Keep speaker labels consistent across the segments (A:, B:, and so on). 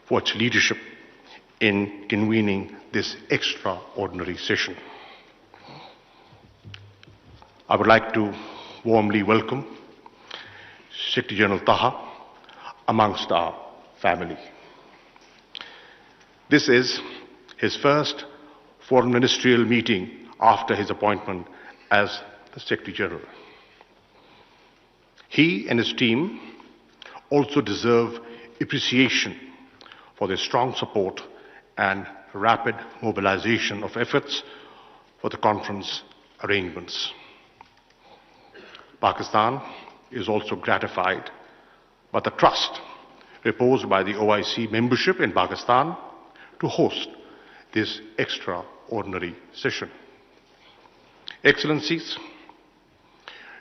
A: for its leadership in convening this extraordinary session. I would like to warmly welcome Secretary General Taha amongst our family. This is his first foreign ministerial meeting after his appointment as the Secretary General. He and his team also deserve appreciation for their strong support and rapid mobilization of efforts for the conference arrangements. Pakistan is also gratified by the trust reposed by the OIC membership in Pakistan to host this extraordinary session. Excellencies,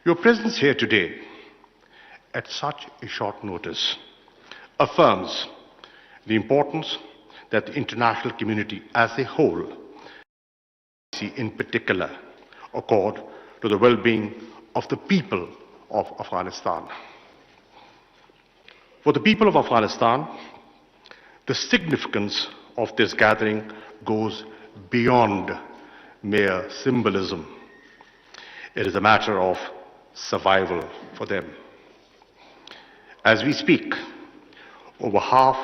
A: your presence here today at such a short notice affirms the importance that the international community as a whole, in particular, accord to the well-being of the people of Afghanistan. For the people of Afghanistan, the significance of this gathering goes beyond mere symbolism. It is a matter of survival for them. As we speak, over half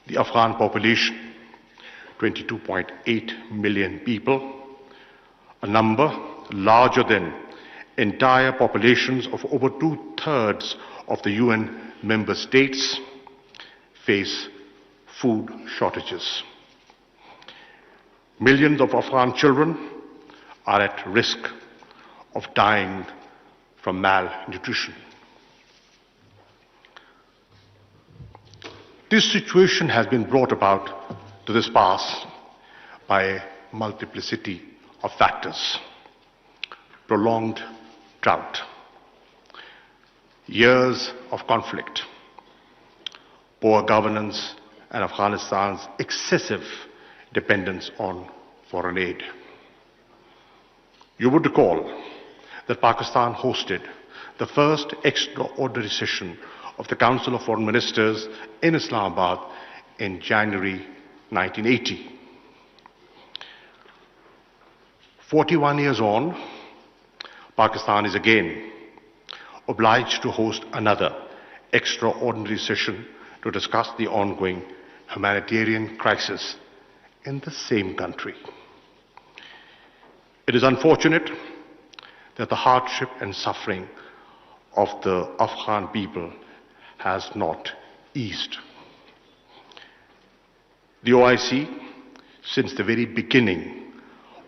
A: the Afghan population, 22.8 million people, a number larger than entire populations of over 2/3 of the UN member states, face food shortages. Millions of Afghan children are at risk of dying from malnutrition. This situation has been brought about to this pass by a multiplicity of factors. Prolonged drought, years of conflict, poor governance, and Afghanistan's excessive dependence on foreign aid. You would recall that Pakistan hosted the first extraordinary session of the Council of Foreign Ministers in Islamabad in January 1980. 41 years on, Pakistan is again obliged to host another extraordinary session to discuss the ongoing humanitarian crisis in the same country. It is unfortunate that the hardship and suffering of the Afghan people has not eased. The OIC, since the very beginning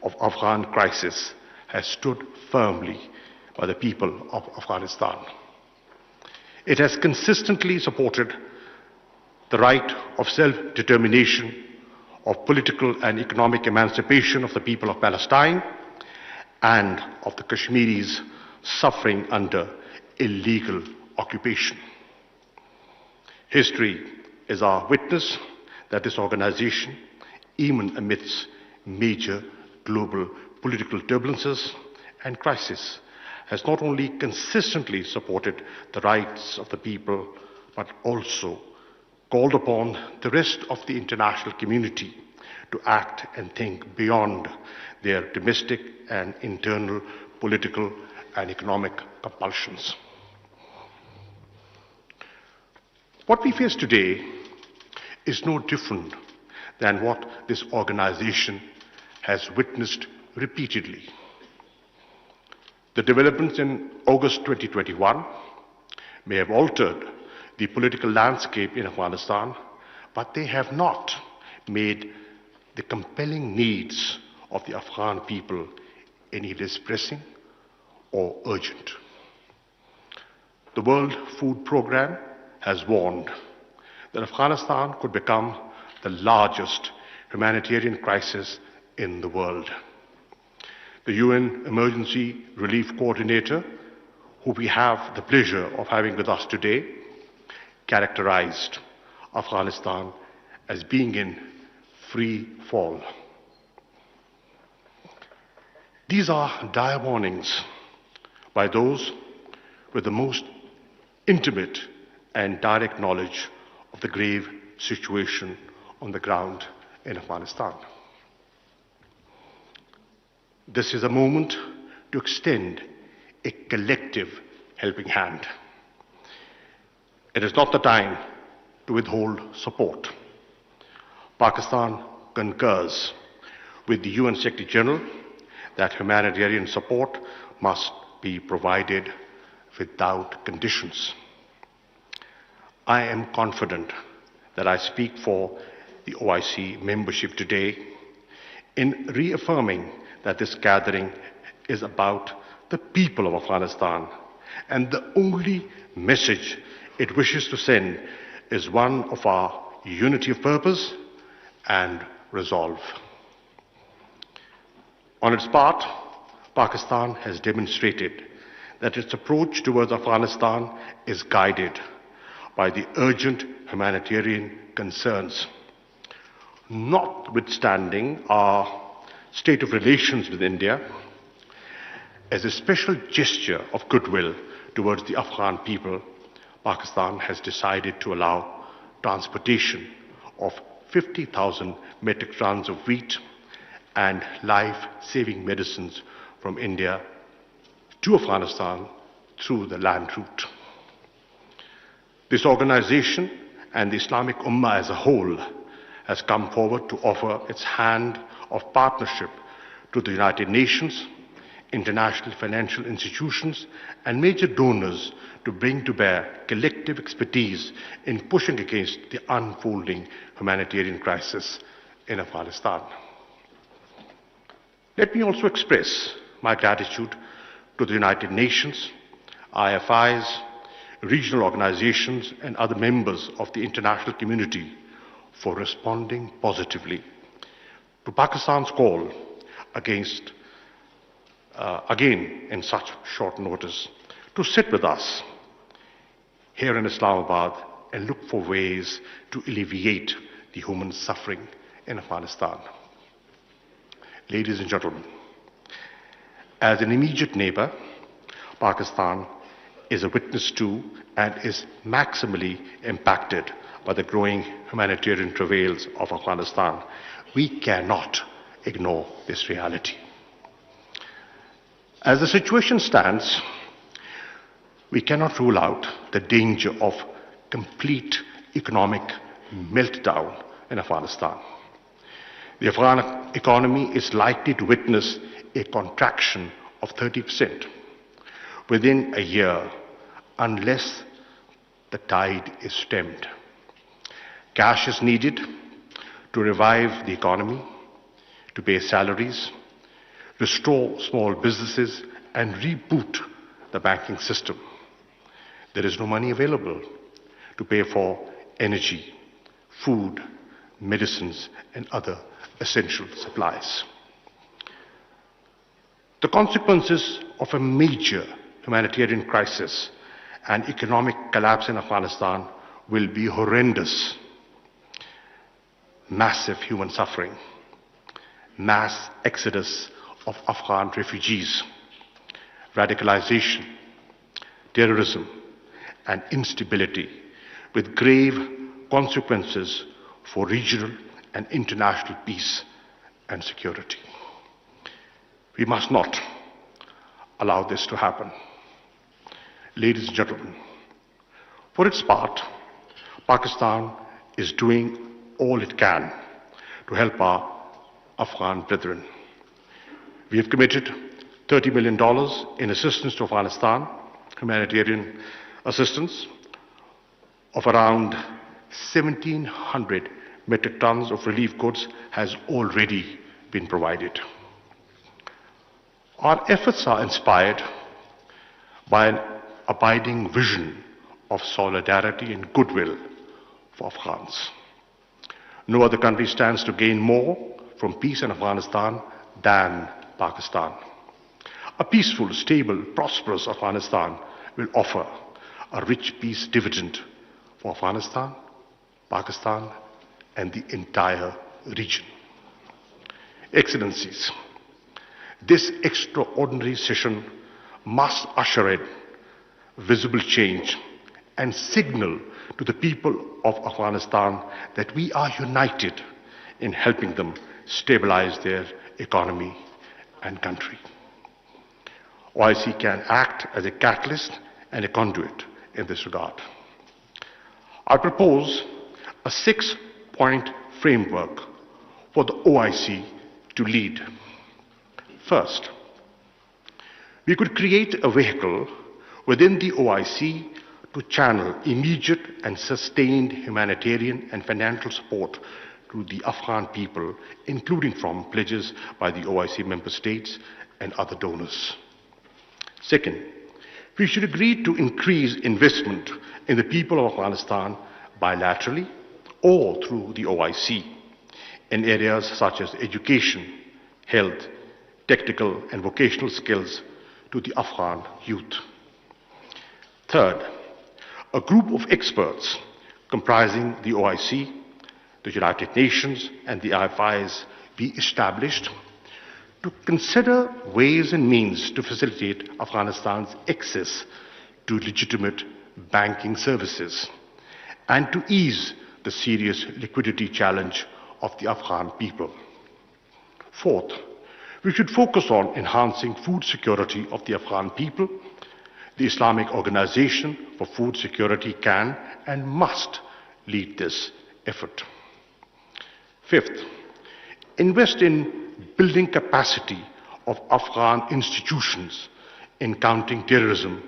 A: of Afghan crisis, has stood firmly by the people of Afghanistan. It has consistently supported the right of self-determination, of political and economic emancipation of the people of Palestine, and of the Kashmiris suffering under illegal occupation. History is our witness that this organization, even amidst major global political turbulences and crisis, has not only consistently supported the rights of the people, but also called upon the rest of the international community to act and think beyond their domestic and internal political and economic compulsions. What we face today is no different than what this organization has witnessed repeatedly. The developments in August 2021 may have altered the political landscape in Afghanistan, but they have not made the compelling needs of the Afghan people any less pressing or urgent. The World Food Programme has warned that Afghanistan could become the largest humanitarian crisis in the world. The UN Emergency Relief Coordinator, who we have the pleasure of having with us today, characterized Afghanistan as being in free fall. These are dire warnings by those with the most intimate and direct knowledge of the grave situation on the ground in Afghanistan. This is a moment to extend a collective helping hand. It is not the time to withhold support. Pakistan concurs with the UN Secretary General that humanitarian support must be provided without conditions. I am confident that I speak for the OIC membership today in reaffirming that this gathering is about the people of Afghanistan, and the only message it wishes to send is one of our unity of purpose and resolve. On its part, Pakistan has demonstrated that its approach towards Afghanistan is guided by the urgent humanitarian concerns. Notwithstanding our state of relations with India, as a special gesture of goodwill towards the Afghan people, Pakistan has decided to allow transportation of 50,000 metric tons of wheat and life-saving medicines from India to Afghanistan through the land route. This organization and the Islamic Ummah as a whole has come forward to offer its hand of partnership to the United Nations, international financial institutions, and major donors to bring to bear collective expertise in pushing against the unfolding humanitarian crisis in Afghanistan. Let me also express my gratitude to the United Nations, IFIs, regional organizations, and other members of the international community for responding positively to Pakistan's call against again in such short notice, to sit with us here in Islamabad and look for ways to alleviate the human suffering in Afghanistan. Ladies and gentlemen, as an immediate neighbor, Pakistan is a witness to and is maximally impacted by the growing humanitarian travails of Afghanistan. We cannot ignore this reality. As the situation stands, we cannot rule out the danger of complete economic meltdown in Afghanistan. The Afghan economy is likely to witness a contraction of 30% within a year unless the tide is stemmed. Cash is needed to revive the economy, to pay salaries, restore small businesses, and reboot the banking system. There is no money available to pay for energy, food, medicines, and other essential supplies. The consequences of a major humanitarian crisis and economic collapse in Afghanistan will be horrendous. Massive human suffering, mass exodus of Afghan refugees, radicalization, terrorism, and instability, with grave consequences for regional and international peace and security. We must not allow this to happen. Ladies and gentlemen, for its part, Pakistan is doing all it can to help our Afghan brethren. We have committed $30 million in assistance to Afghanistan, humanitarian assistance of around 1,700 metric tons of relief goods has already been provided. Our efforts are inspired by an abiding vision of solidarity and goodwill for Afghans. No other country stands to gain more from peace in Afghanistan than Pakistan. A peaceful, stable, prosperous Afghanistan will offer a rich peace dividend for Afghanistan, Pakistan, and the entire region. Excellencies, this extraordinary session must usher in visible change and signal to the people of Afghanistan that we are united in helping them stabilize their economy and country. OIC can act as a catalyst and a conduit in this regard. I propose a 6-point framework for the OIC to lead. First, we could create a vehicle within the OIC to channel immediate and sustained humanitarian and financial support to the Afghan people, including from pledges by the OIC member states and other donors. Second, we should agree to increase investment in the people of Afghanistan bilaterally or through the OIC in areas such as education, health, technical and vocational skills to the Afghan youth. Third, a group of experts comprising the OIC, the United Nations and the IFIs be established to consider ways and means to facilitate Afghanistan's access to legitimate banking services and to ease the serious liquidity challenge of the Afghan people. Fourth, we should focus on enhancing food security of the Afghan people. The Islamic Organization for Food Security can and must lead this effort. Fifth, invest in building capacity of Afghan institutions in countering terrorism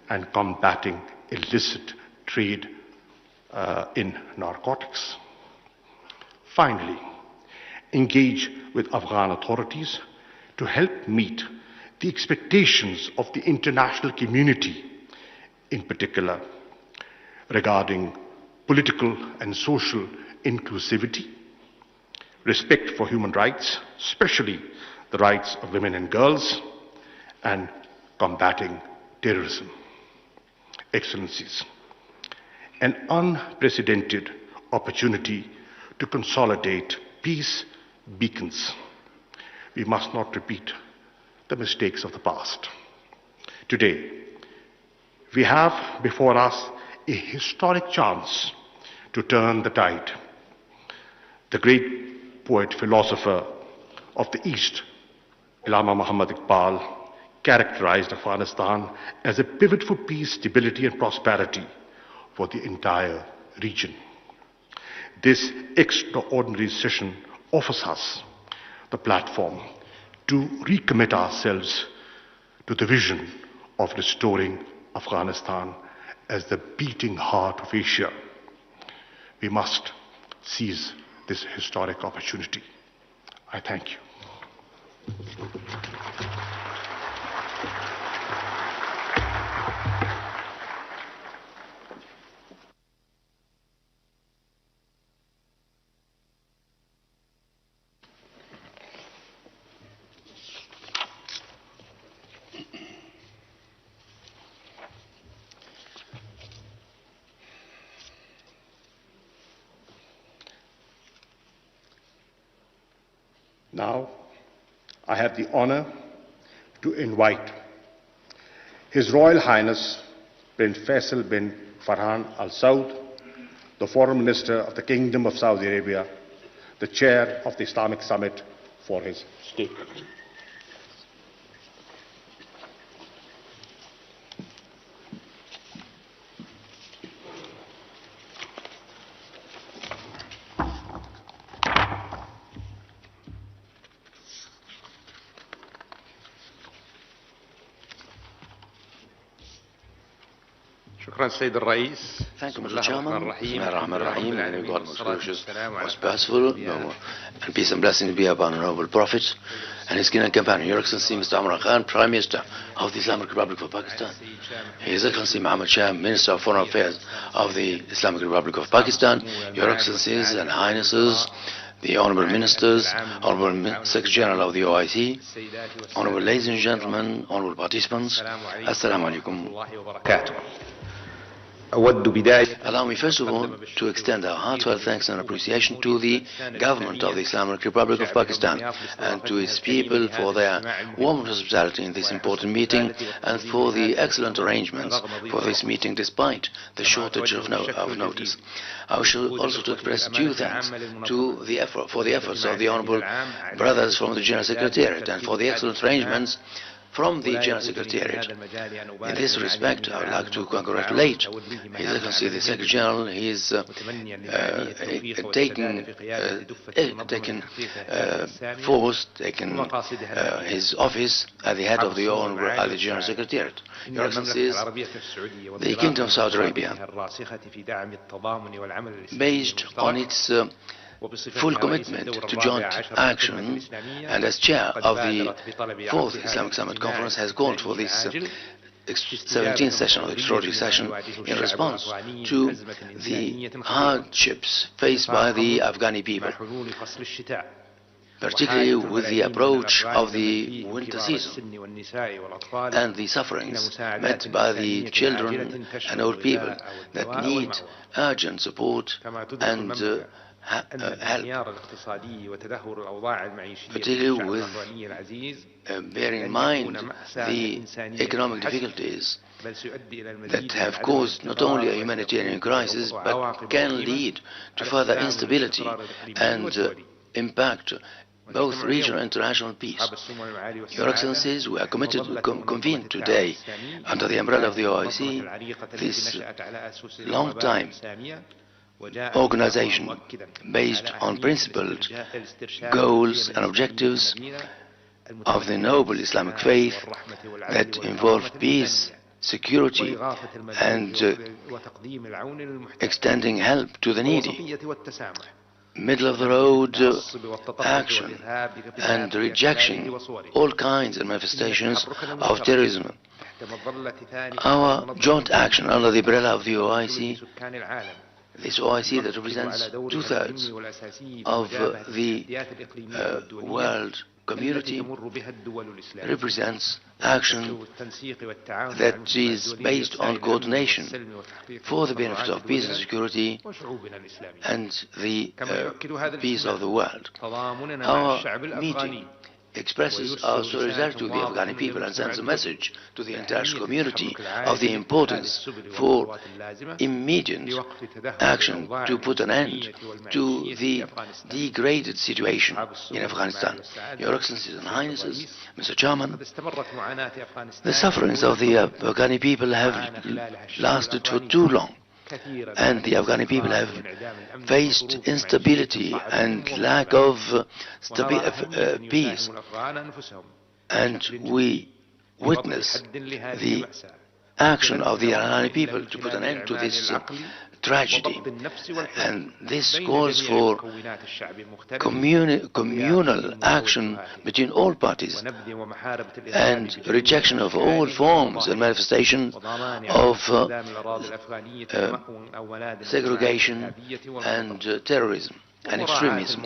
A: and combating illicit trade in narcotics. Finally, engage with Afghan authorities to help meet the expectations of the international community, in particular regarding political and social inclusivity, respect for human rights, especially the rights of women and girls, and combating terrorism. Excellencies, an unprecedented opportunity to consolidate peace beacons. We must not repeat the mistakes of the past. Today, we have before us a historic chance to turn the tide. The great poet, philosopher of the East, Allama Muhammad Iqbal, characterized Afghanistan as a pivot for peace, stability and prosperity for the entire region. This extraordinary session offers us the platform to recommit ourselves to the vision of restoring Afghanistan as the beating heart of Asia. We must seize this historic opportunity. I thank you. Now, I have the honor to invite His Royal Highness Prince Faisal bin Farhan Al Saud, the Foreign Minister of the Kingdom of Saudi Arabia, the Chair of the Islamic Summit, for his statement.
B: Thank you, Mr. Chairman. May God most gracious, most bountiful, and peace and blessings be upon the noble Prophet and his king and companion, Your Excellency Mr. Imran Khan, Prime Minister of the Islamic Republic of Pakistan, His Excellency Muhammad Shah, Minister of Foreign Affairs of the Islamic Republic of Pakistan, Your Excellencies and Highnesses, the Honorable Ministers, Honorable Secretary General of the OIC, Honorable Ladies and Gentlemen, Honorable Participants, Assalamu alaikum wa barakatuh. Allow me first of all to extend our heartfelt thanks and appreciation to the government of the Islamic Republic of Pakistan and to its people for their warm hospitality in this important meeting and for the excellent arrangements for this meeting despite the shortage of notice. I wish also to express due thanks to for the efforts of the Honourable Brothers from the General Secretariat and for the excellent arrangements from the General Secretariat. In this respect, I would like to congratulate His Excellency the Secretary General. He is taking his office at the head of the Honourable General Secretariat. Your Excellencies, the Kingdom of Saudi Arabia, based on its full commitment to joint action and as chair of the 4th Islamic Summit Conference has called for this 17th session of the extraordinary session in response to the hardships faced by the Afghani people, particularly with the approach of the winter season and the sufferings met by the children and old people that need urgent support and help, particularly with bearing in mind the economic difficulties that have caused not only a humanitarian crisis but can lead to further instability and impact both regional and international peace. Your Excellencies, we are committed to convene today under the umbrella of the OIC this long-time organization based on principled goals and objectives of the noble Islamic faith that involve peace, security and extending help to the needy, middle of the road action and rejecting all kinds of manifestations of terrorism. Our joint action under the umbrella of the OIC, this OIC that represents 2/3 of the world community, represents action that is based on coordination for the benefit of peace and security and the peace of the world. Our meeting expresses our solidarity to the Afghani people and sends a message to the international community of the importance for immediate action to put an end to the degraded situation in Afghanistan. Your Excellencies and Highnesses, Mr. Chairman, the sufferings of the Afghani people have lasted for too long, and the Afghani people have faced instability and lack of peace, and we witness the action of the Afghani people to put an end to this tragedy, and this calls for communal action between all parties and rejection of all forms and manifestations of segregation and terrorism and extremism,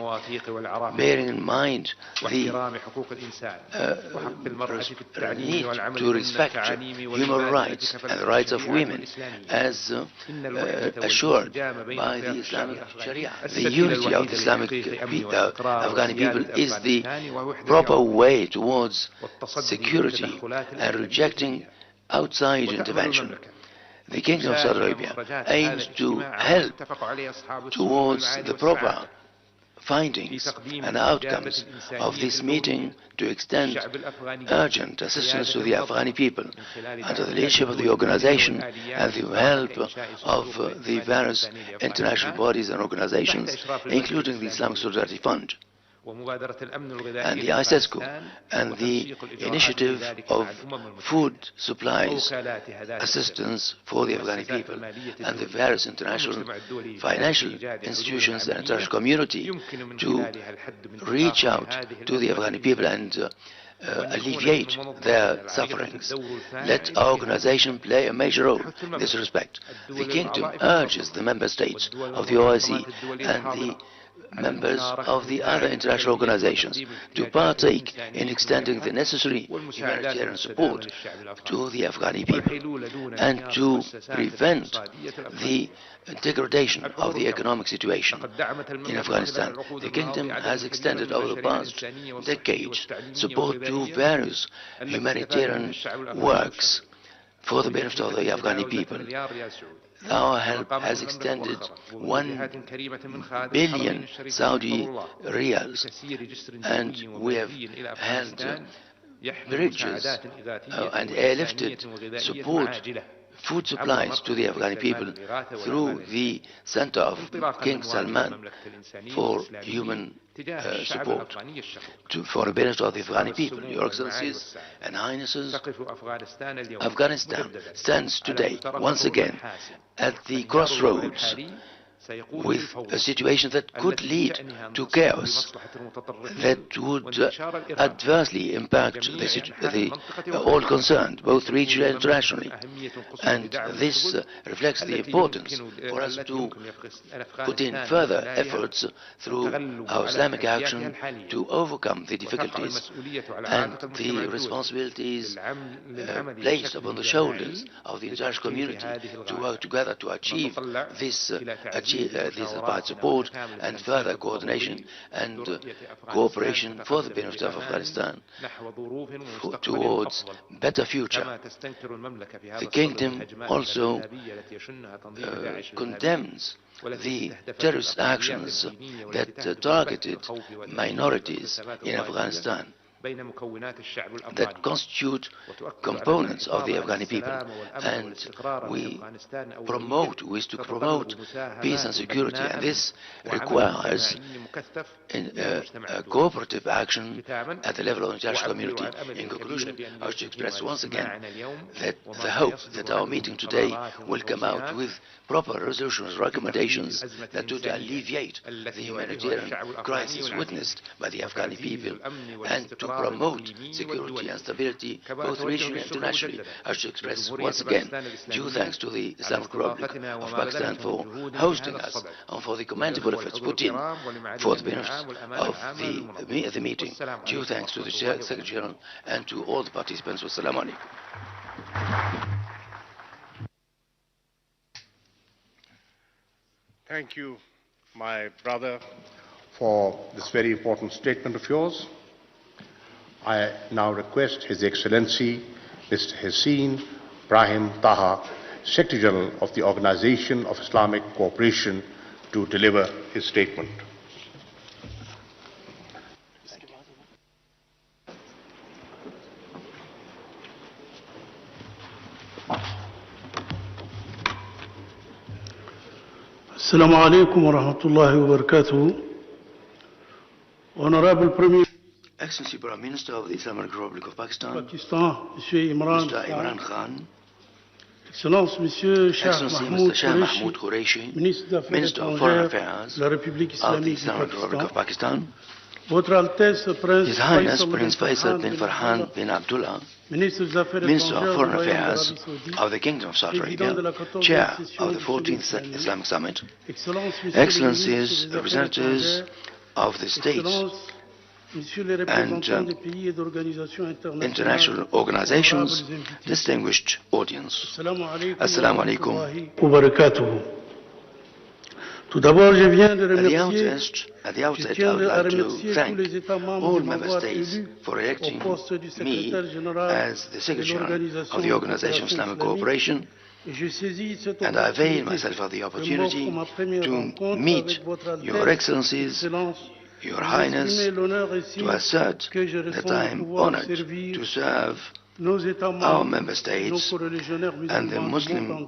B: bearing in mind the need to respect human rights and the rights of women as assured by the Islamic Sharia. The unity of the Afghani people is the proper way towards security and rejecting outside intervention. The Kingdom of Saudi Arabia aims to help towards the proper findings and outcomes of this meeting to extend urgent assistance to the Afghani people under the leadership of the organization and the help of the various international bodies and organizations, including the Islamic Solidarity Fund and the ISESCO and the initiative of food supplies assistance for the Afghani people and the various international financial institutions and international community to reach out to the Afghani people and alleviate their sufferings. Let our organization play a major role in this respect. The Kingdom urges the member states of the OIC and the members of the other international organizations to partake in extending the necessary humanitarian support to the Afghani people and to prevent the degradation of the economic situation in Afghanistan. The Kingdom has extended over the past decades support to various humanitarian works for the benefit of the Afghani people. Our help has extended 1 billion Saudi riyals, and we have held bridges and airlifted support, food supplies to the Afghani people through the Center of King Salman for human support for the benefit of the Afghani people. Your Excellencies and Highnesses, Afghanistan stands today once again at the crossroads with a situation that could lead to chaos, that would adversely impact all concerned, both regionally and internationally. And this reflects the importance for us to put in further efforts through our Islamic action to overcome the difficulties and the responsibilities placed upon the shoulders of the international community to work together to achieve this by support and further coordination and cooperation for the benefit of Afghanistan towards better future. The Kingdom also condemns the terrorist actions that targeted minorities in Afghanistan, that constitute components of the Afghani people, and we wish to promote peace and security, and this requires a cooperative action at the level of the international community. In conclusion, I wish to express once again that the hope that our meeting today will come out with proper resolutions, recommendations that would alleviate the humanitarian crisis witnessed by the Afghani people and to promote security and stability both regionally and internationally. I should express once again due thanks to the Islamic Republic of Pakistan for hosting us and for the commendable efforts put in for the benefit of the meeting. Due thanks to the Secretary General and to all the participants. Wassalamu alaikum.
A: Thank you, my brother, for this very important statement of yours. I now request His Excellency Mr. Hussein Brahim Taha, Secretary General of the Organization of Islamic Cooperation, to deliver his statement.
C: Assalamu alaikum wa rahmatullahi wa barakatuh. Honorable Premier
B: Excellency Prime Minister of the Islamic Republic of Pakistan,
C: Monsieur
B: Mr. Imran Khan,
C: Excellence Monsieur
B: Excellency Mr. Shah Mahmoud Qureshi, Minister of Foreign Affairs of the Islamic Republic of Pakistan, His Highness Prince Faisal bin Farhan bin Abdullah, Minister of Foreign Affairs of the Kingdom of Saudi Arabia, Chair of the 14th Islamic Summit, Excellencies, representatives of the states and international organizations, distinguished audience. Assalamu alaikum
C: wa barakatuh. Tout d'abord, je viens de remercier
B: At the outset, I would like to thank all member states for electing me as the Secretary of the Organization of Islamic Cooperation, and I avail myself of the opportunity to meet Your Excellencies, Your Highness, to assert that I am honored to serve our member states and the Muslim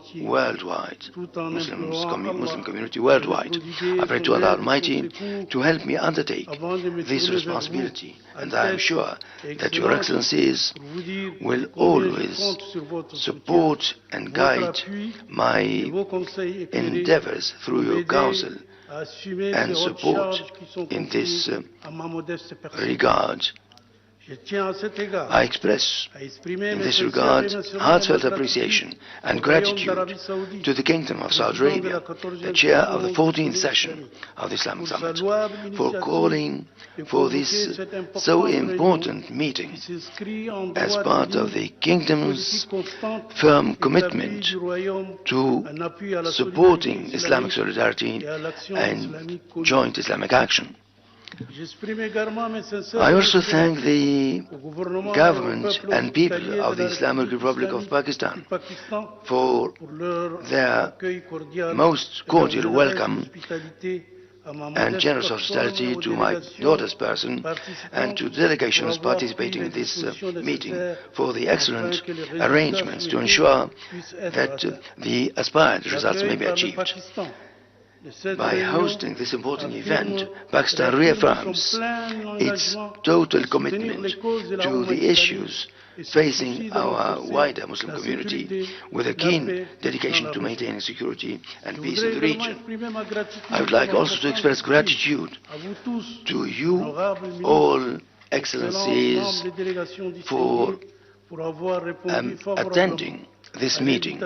B: community worldwide. I pray to Allah Almighty to help me undertake this responsibility, and I am sure that Your Excellencies will always support and guide my endeavors through your counsel and support in this regard I express in this regard heartfelt appreciation and gratitude to the Kingdom of Saudi Arabia, the chair of the 14th session of the Islamic Summit, for calling for this so important meeting as part of the Kingdom's firm commitment to supporting Islamic solidarity and joint Islamic action. I also thank the government and people of the Islamic Republic of Pakistan for their most cordial welcome and generous hospitality to my daughter's person and to delegations participating in this meeting for the excellent arrangements to ensure that the aspired results may be achieved. By hosting this important event, Pakistan reaffirms its total commitment to the issues facing our wider Muslim community with a keen dedication to maintaining security and peace in the region. I would like also to express gratitude to you, all excellencies, for attending this meeting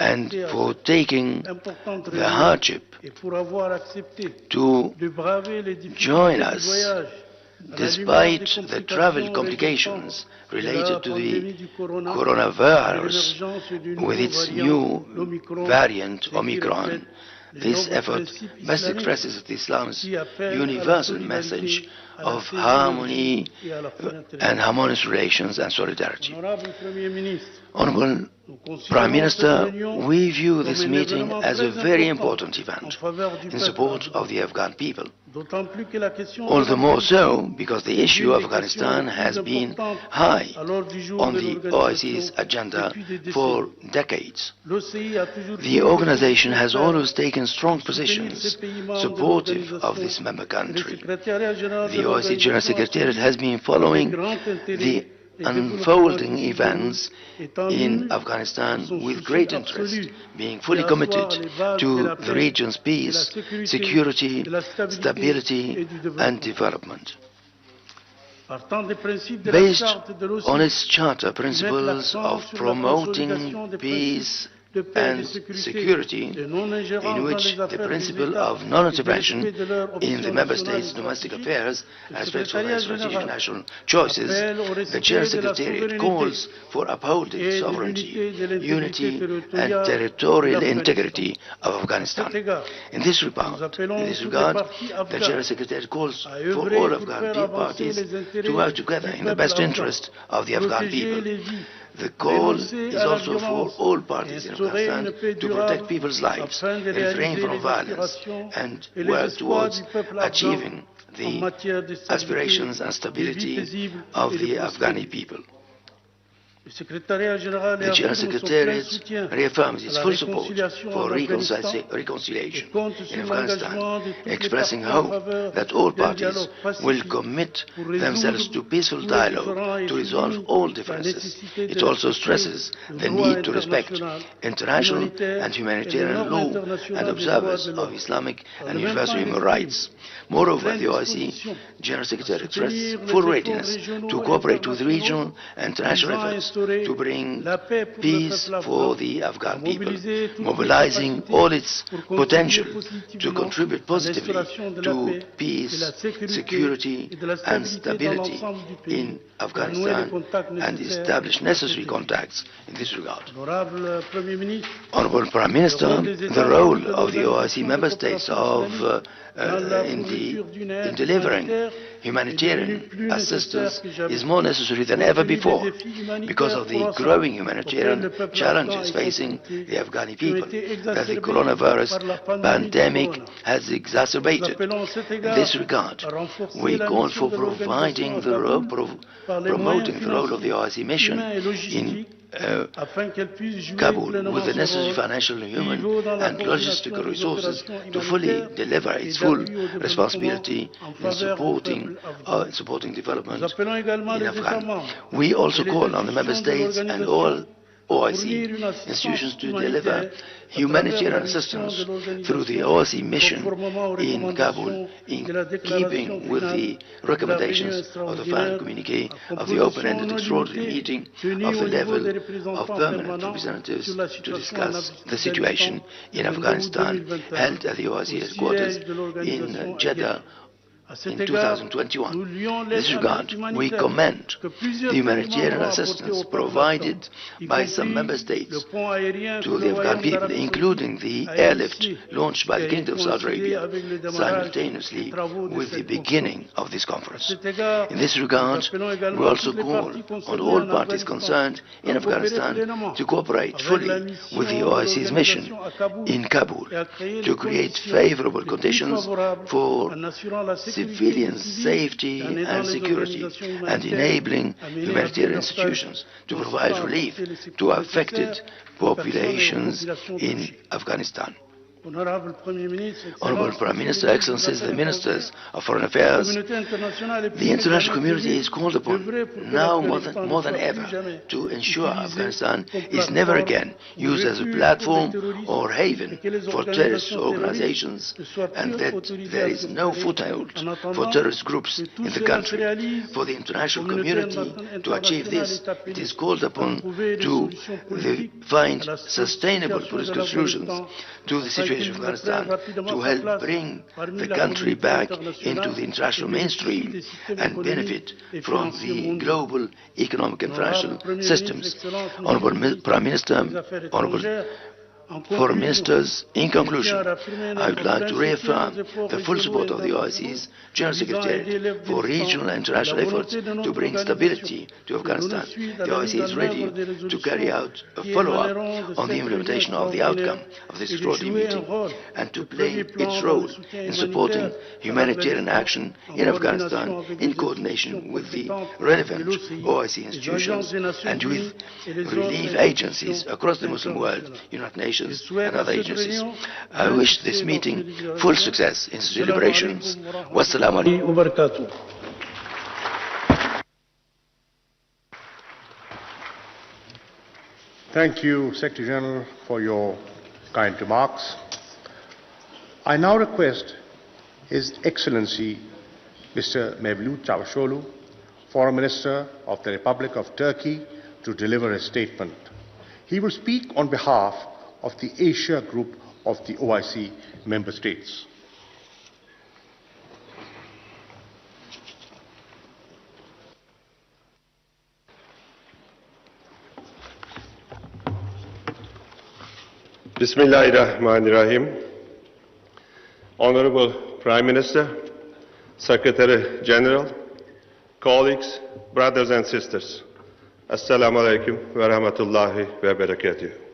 B: and for taking the hardship to join us despite the travel complications related to the coronavirus with its new variant Omicron. This effort best expresses Islam's universal message of harmony and harmonious relations and solidarity. Honorable Prime Minister, we view this meeting as a very important event in support of the Afghan people. All the more so because the issue of Afghanistan has been high on the OIC's agenda for decades. The organization has always taken strong positions supportive of this member country. The OIC General Secretariat has been following the unfolding events in Afghanistan with great interest, being fully committed to the region's peace, security, stability and development. Based on its charter principles of promoting peace and security, in which the principle of non-intervention in the Member States' domestic affairs as respect for their strategic national choices, the General Secretariat calls for upholding sovereignty, unity and territorial integrity of Afghanistan. In this regard, the General Secretariat calls for all Afghan parties to work together in the best interest of the Afghan people. The call is also for all parties in Afghanistan to protect people's lives, refrain from violence, and work towards achieving the aspirations and stability of the Afghani people. The General Secretariat reaffirms its full support for reconciliation in Afghanistan, expressing hope that all parties will commit themselves to peaceful dialogue to resolve all differences. It also stresses the need to respect international and humanitarian law and observance of Islamic and universal human rights. Moreover, the OIC General Secretary expresses full readiness to cooperate with regional and international efforts to bring peace for the Afghan people, mobilizing all its potential to contribute positively to peace, security and stability in Afghanistan and establish necessary contacts in this regard. Honorable Prime Minister, the role of the OIC member states in delivering humanitarian assistance is more necessary than ever before because of the growing humanitarian challenges facing the Afghani people that the coronavirus pandemic has exacerbated. In this regard, we call for promoting the role of the OIC mission in Kabul with the necessary financial, human and logistical resources to fully deliver its full responsibility in supporting development in Afghanistan. We also call on the Member States and all OIC institutions to deliver humanitarian assistance through the OIC mission in Kabul, in keeping with the recommendations of the final communique of the open-ended extraordinary meeting of the level of permanent representatives to discuss the situation in Afghanistan held at the OIC headquarters in Jeddah in 2021. In this regard, we commend the humanitarian assistance provided by some member states to the Afghan people, including the airlift launched by the Kingdom of Saudi Arabia simultaneously with the beginning of this conference. In this regard, we also call on all parties concerned in Afghanistan to cooperate fully with the OIC's mission in Kabul to create favorable conditions for civilian safety and security, and enabling humanitarian institutions to provide relief to affected populations in Afghanistan. Honorable Prime Minister, Excellencies, the Ministers of Foreign Affairs, the international community is called upon now more than ever to ensure Afghanistan is never again used as a platform or haven for terrorist organizations, and that there is no foothold for terrorist groups in the country. For the international community to achieve this, it is called upon to find sustainable political solutions to the situation of Afghanistan, to help bring the country back into the international mainstream and benefit from the global economic and financial systems. Honorable Prime Minister, Honorable Foreign Ministers, in conclusion, I would like to reaffirm the full support of the OIC's General Secretariat for regional and international efforts to bring stability to Afghanistan. The OIC is ready to carry out a follow-up on the implementation of the outcome of this extraordinary meeting and to play its role in supporting humanitarian action in Afghanistan in coordination with the relevant OIC institutions and with relief agencies across the Muslim world, United Nations and other agencies. I wish this meeting full success in its deliberations. Wassalamu alaikum.
A: Thank you, Secretary General, for your kind remarks. I now request His Excellency Mr. Mevlut Çavuşoğlu, Foreign Minister of the Republic of Turkey, to deliver a statement. He will speak on behalf of the Asia Group of the OIC member states.
D: Bismillahirrahmanirrahim. Honorable Prime Minister, Secretary General, colleagues, brothers and sisters, Assalamu alaikum wa rahmatullahi wa barakatuh.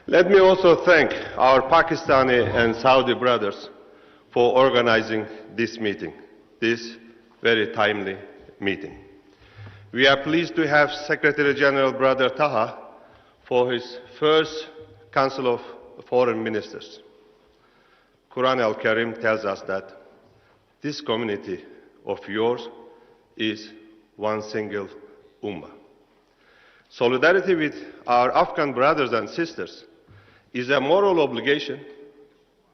D: Let me also thank our Pakistani and Saudi brothers for organizing this meeting, this very timely meeting. We are pleased to have Secretary General Brother Taha for his first Council of Foreign Ministers. Quran al-Karim tells us that this community of yours is one single ummah. Solidarity with our Afghan brothers and sisters is a moral obligation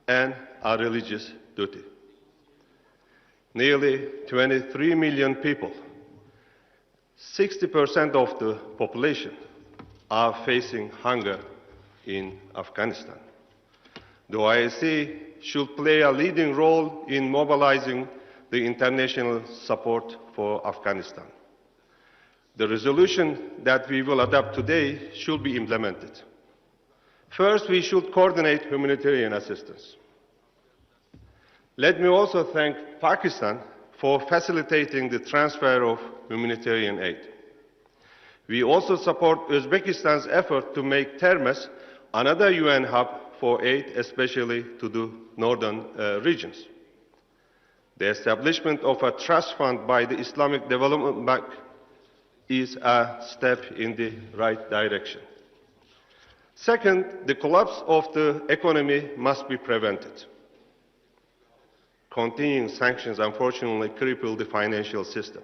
D: and a religious duty. Nearly 23 million people, 60% of the population, are facing hunger in Afghanistan. The OIC should play a leading role in mobilizing the international support for Afghanistan. The resolution that we will adopt today should be implemented. First, we should coordinate humanitarian assistance. Let me also thank Pakistan for facilitating the transfer of humanitarian aid. We also support Uzbekistan's effort to make Termes another UN hub for aid, especially to the northern regions. The establishment of a trust fund by the Islamic Development Bank is a step in the right direction. Second, the collapse of the economy must be prevented. Continuing sanctions unfortunately cripple the financial system.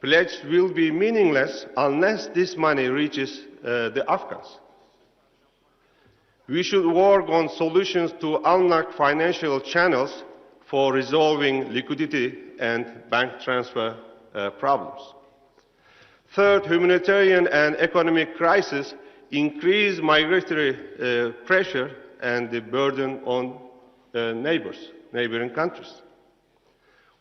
D: pledge will be meaningless unless this money reaches the Afghans. We should work on solutions to unlock financial channels for resolving liquidity and bank transfer problems. Third, humanitarian and economic crisis increase migratory pressure and the burden on neighboring countries.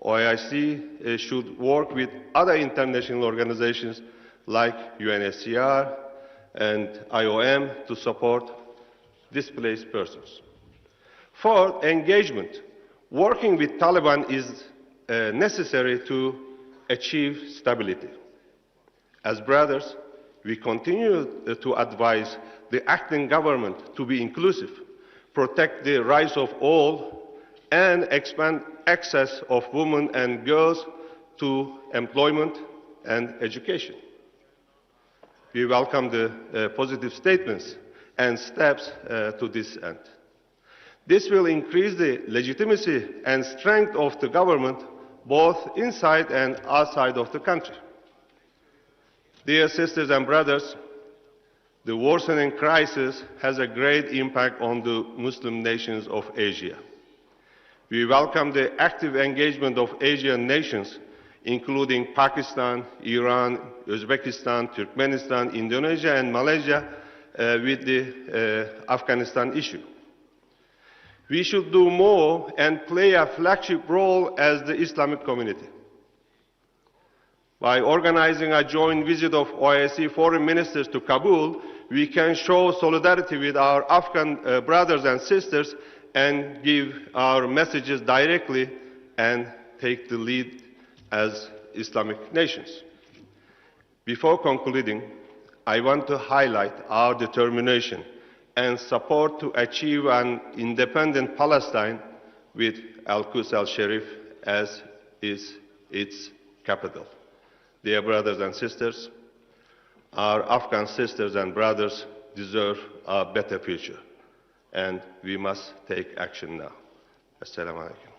D: OIC should work with other international organizations like UNHCR and IOM to support displaced persons. Fourth, engagement. Working with Taliban is necessary to achieve stability. As brothers, we continue to advise the acting government to be inclusive, protect the rights of all, and expand access of women and girls to employment and education. We welcome the positive statements and steps to this end. This will increase the legitimacy and strength of the government both inside and outside of the country. Dear sisters and brothers, the worsening crisis has a great impact on the Muslim nations of Asia. We welcome the active engagement of Asian nations, including Pakistan, Iran, Uzbekistan, Turkmenistan, Indonesia, and Malaysia, with the Afghanistan issue. We should do more and play a flagship role as the Islamic community. By organizing a joint visit of OIC foreign ministers to Kabul, we can show solidarity with our Afghan brothers and sisters and give our messages directly and take the lead as Islamic nations. Before concluding, I want to highlight our determination and support to achieve an independent Palestine with Al-Quds al-Sharif as is its capital. Dear brothers and sisters, our Afghan sisters and brothers deserve a better future, and we must take action now. Assalamu alaikum.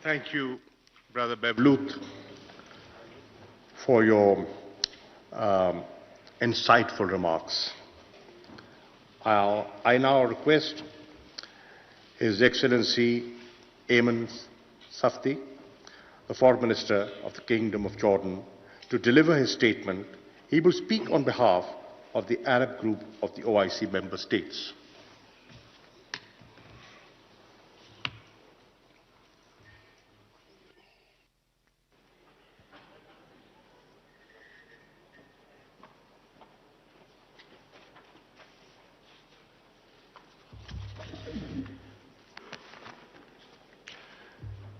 A: Thank you, Brother Bevlut, for your insightful remarks. I now request His Excellency Ayman Safti, the Foreign Minister of the Kingdom of Jordan, to deliver his statement. He will speak on behalf of the Arab group of the OIC member states.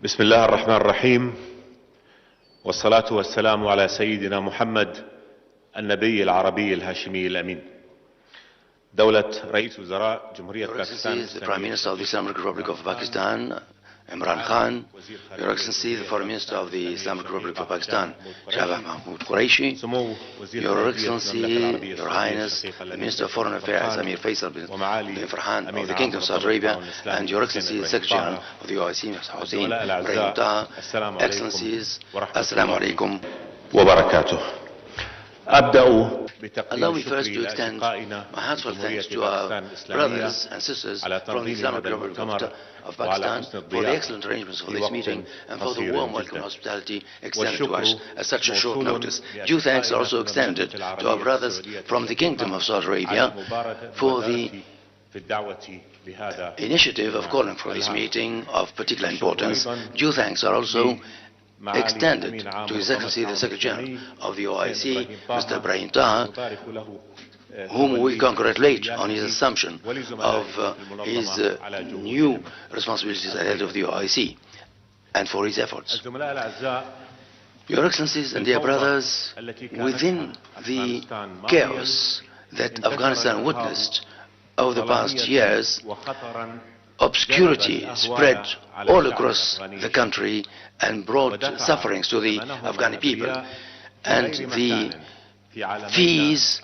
E: بسم الله الرحمن الرحيم والصلاة والسلام على سيدنا محمد النبي العربي الهاشمي الأمين. دولة رئيس وزراء جمهورية Pakistan.
B: The Prime Minister of the Islamic Republic of Pakistan, Imran Khan, Your Excellency, the Foreign Minister of the Islamic Republic of Pakistan, Shahbaz Mahmood Qureshi, Your Excellency, Your Highness, the Minister of Foreign Affairs, Amir Faisal bin Farhan of the Kingdom of Saudi Arabia, and Your Excellency, the Secretary General of the OIC, Mr. Hussein Ibrahim Taha, Excellencies, Assalamu alaikum
E: wa barakatuh.
B: Allow me first to extend my heartfelt thanks to our brothers and sisters from the Islamic Republic of Pakistan for the excellent arrangements for this meeting and for the warm welcome and hospitality extended to us at such a short notice. Due thanks are also extended to our brothers from the Kingdom of Saudi Arabia for the initiative of calling for this meeting of particular importance. Due thanks are also extended to His Excellency the Secretary General of the OIC, Mr. Ibrahim Taha, whom we congratulate on his assumption of his new responsibilities as head of the OIC and for his efforts. Your Excellencies and dear brothers, within the chaos that Afghanistan witnessed over the past years, obscurity spread all across the country and brought sufferings to the Afghani people, and the fees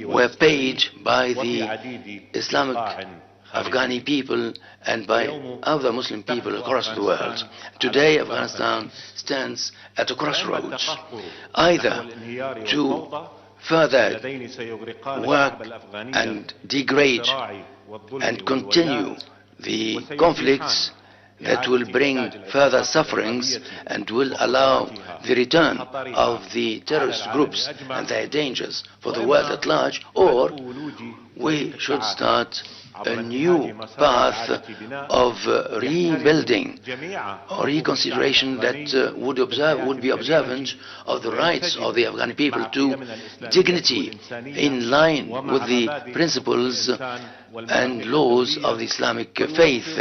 B: were paid by the Islamic Afghani people and by other Muslim people across the world. Today, Afghanistan stands at a crossroads, either to further work and degrade and continue the conflicts that will bring further sufferings and will allow the return of the terrorist groups and their dangers for the world at large, or we should start a new path of rebuilding or reconsideration that would be observant of the rights of the Afghani people to dignity in line with the principles and laws of the Islamic faith,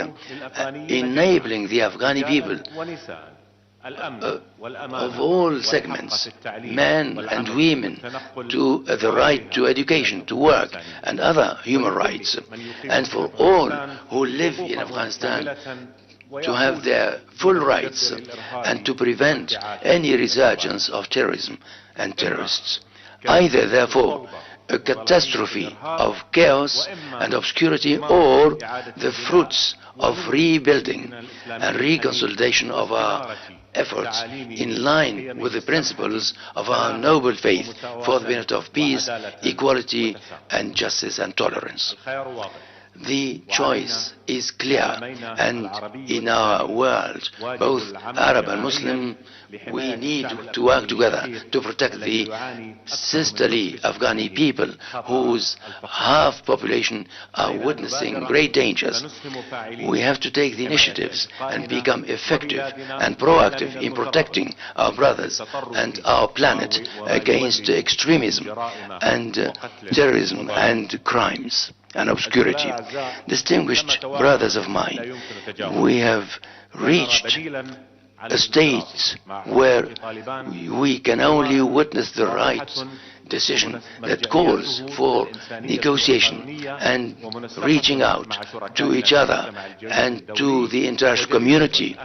B: enabling the Afghani people of all segments, men and women, to the right to education, to work, and other human rights, and for all who live in Afghanistan to have their full rights and to prevent any resurgence of terrorism and terrorists. Either, therefore, a catastrophe of chaos and obscurity, or the fruits of rebuilding and reconsolidation of our efforts in line with the principles of our noble faith for the benefit of peace, equality, and justice and tolerance. The choice is clear, and in our world, both Arab and Muslim, we need to work together to protect the sisterly Afghani people whose half population are witnessing great dangers. We have to take the initiatives and become effective and proactive in protecting our brothers and our planet against extremism and terrorism and crimes and obscurity. Distinguished brothers of mine, we have reached a state where we can only witness the right decision that calls for negotiation and reaching out to each other and to the international community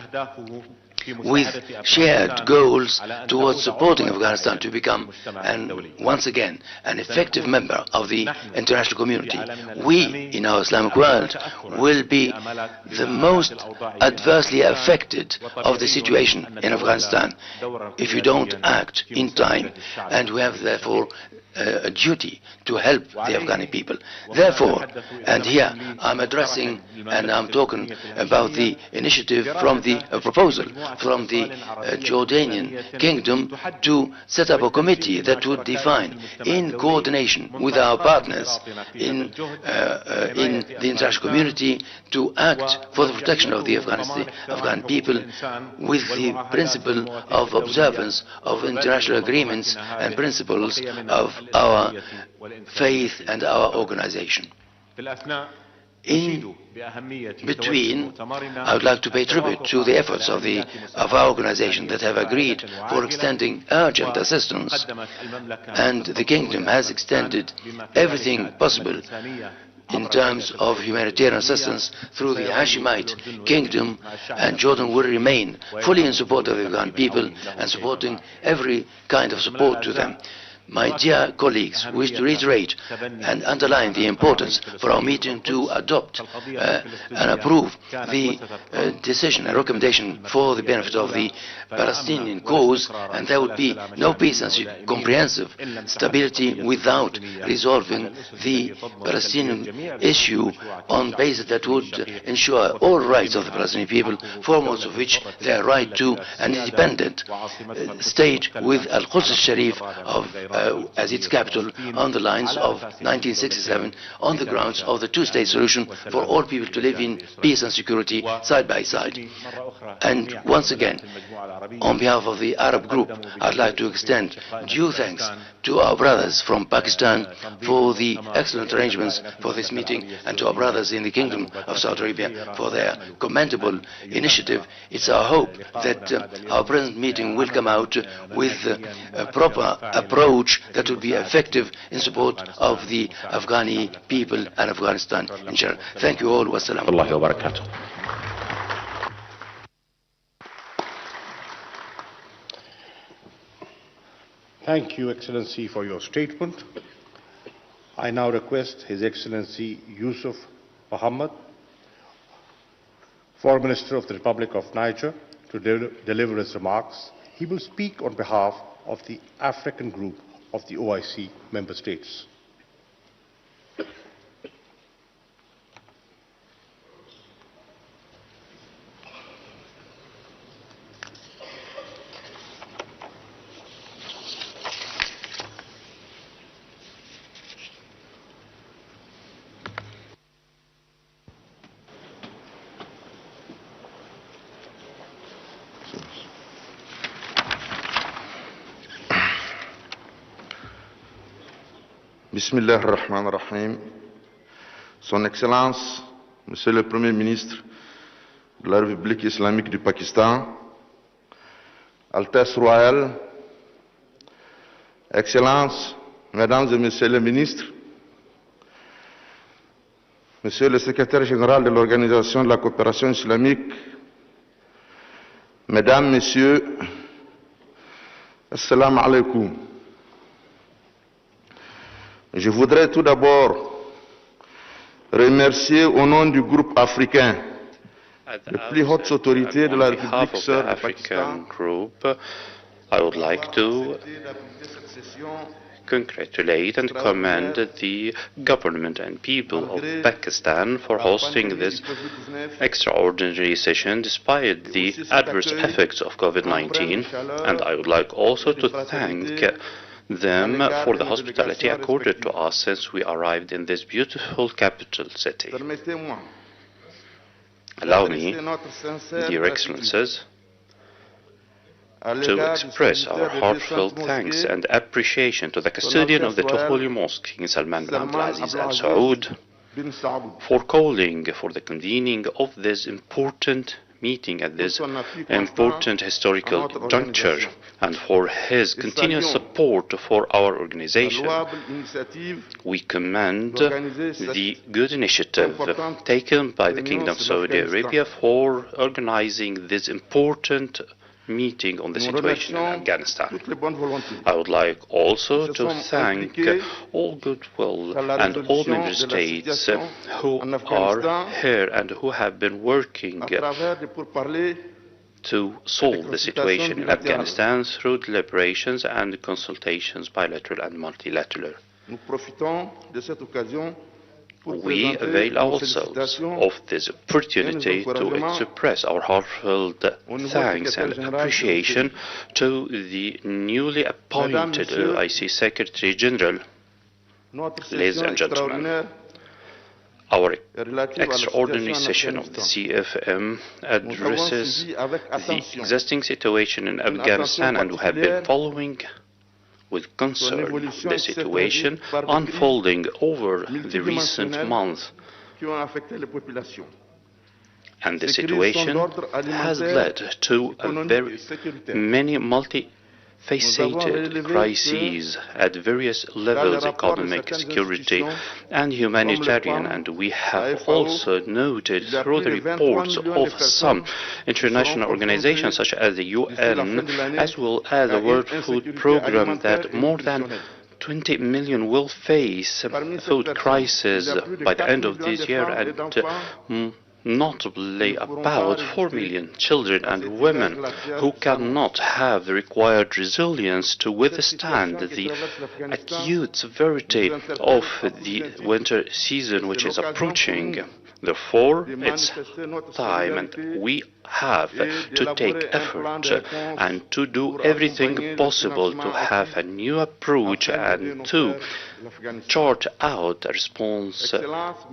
B: with shared goals towards supporting Afghanistan to become, once again, an effective member of the international community. We, in our Islamic world, will be the most adversely affected of the situation in Afghanistan if you don't act in time, and we have therefore a duty to help the Afghani people. Therefore, and here I'm addressing and I'm talking about the initiative from the proposal from the Jordanian kingdom to set up a committee that would define, in coordination with our partners in the international community, to act for the protection of the Afghan people with the principle of observance of international agreements and principles of our faith and our organization. In between, I would like to pay tribute to the efforts of our organization that have agreed for extending urgent assistance, and the Kingdom has extended everything possible in terms of humanitarian assistance through the Hashemite Kingdom, and Jordan will remain fully in support of the Afghan people and supporting every kind of support to them. My dear colleagues, wish to reiterate and underline the importance for our meeting to adopt and approve the decision and recommendation for the benefit of the Palestinian cause, and there would be no peace and comprehensive stability without resolving the Palestinian issue on basis that would ensure all rights of the Palestinian people, foremost of which their right to an independent state with Al-Quds al-Sharif as its capital on the lines of 1967, on the grounds of the two-state solution for all people to live in peace and security side by side. And once again, on behalf of the Arab group, I'd like to extend due thanks to our brothers from Pakistan for the excellent arrangements for this meeting, and to our brothers in the Kingdom of Saudi Arabia for their commendable initiative. It's our hope that our present meeting will come out with a proper approach that will be effective in support of the Afghani people and Afghanistan in general. Thank you all. Wassalamu alaikum wa barakatuh.
A: Thank you, Excellency, for your statement. I now request His Excellency Yusuf Mohammed, Foreign Minister of the Republic of Niger, to deliver his remarks. He will speak on behalf of the African group of the OIC member states.
F: Bismillah ar-Rahman ar-Rahim. Son Excellence, Monsieur le Premier ministre de la République islamique du Pakistan, Altesse royale, Excellences, Mesdames et Messieurs les ministres, Monsieur le Secrétaire général de l'Organisation de la coopération islamique, Mesdames, Messieurs, Assalamu alaikum. Je voudrais tout d'abord remercier au nom du groupe africain les plus hautes autorités de la République sœur du Pakistan.
G: I would like to congratulate and commend the government and people of Pakistan for hosting this extraordinary session despite the adverse effects of COVID-19, and I would like also to thank them for the hospitality accorded to us since we arrived in this beautiful capital city. Allow me, dear Excellencies, to express our heartfelt thanks and appreciation to the custodian of the two holy mosques, King Salman bin Abdulaziz Al Saud, for calling for the convening of this important meeting at this important historical juncture, and for his continuous support for our organization. We commend the good initiative taken by the Kingdom of Saudi Arabia for organizing this important meeting on the situation in Afghanistan. I would like also to thank all goodwill and all member states who are here and who have been working to solve the situation in Afghanistan through deliberations and consultations, bilateral and multilateral. We avail ourselves of this opportunity to express our heartfelt thanks and appreciation to the newly appointed OIC Secretary General. Ladies and gentlemen, our extraordinary session of the CFM addresses the existing situation in Afghanistan, and we have been following with concern the situation unfolding over the recent months. And the situation has led to very many multifaceted crises at various levels: economic, security, and humanitarian. And we have also noted through the reports of some international organizations such as the UN, as well as the World Food Programme, that more than 20 million will face food crisis by the end of this year, and notably about 4 million children and women who cannot have the required resilience to withstand the acute severity of the winter season which is approaching. Therefore, it's time, and we have to take effort and to do everything possible to have a new approach and to chart out a response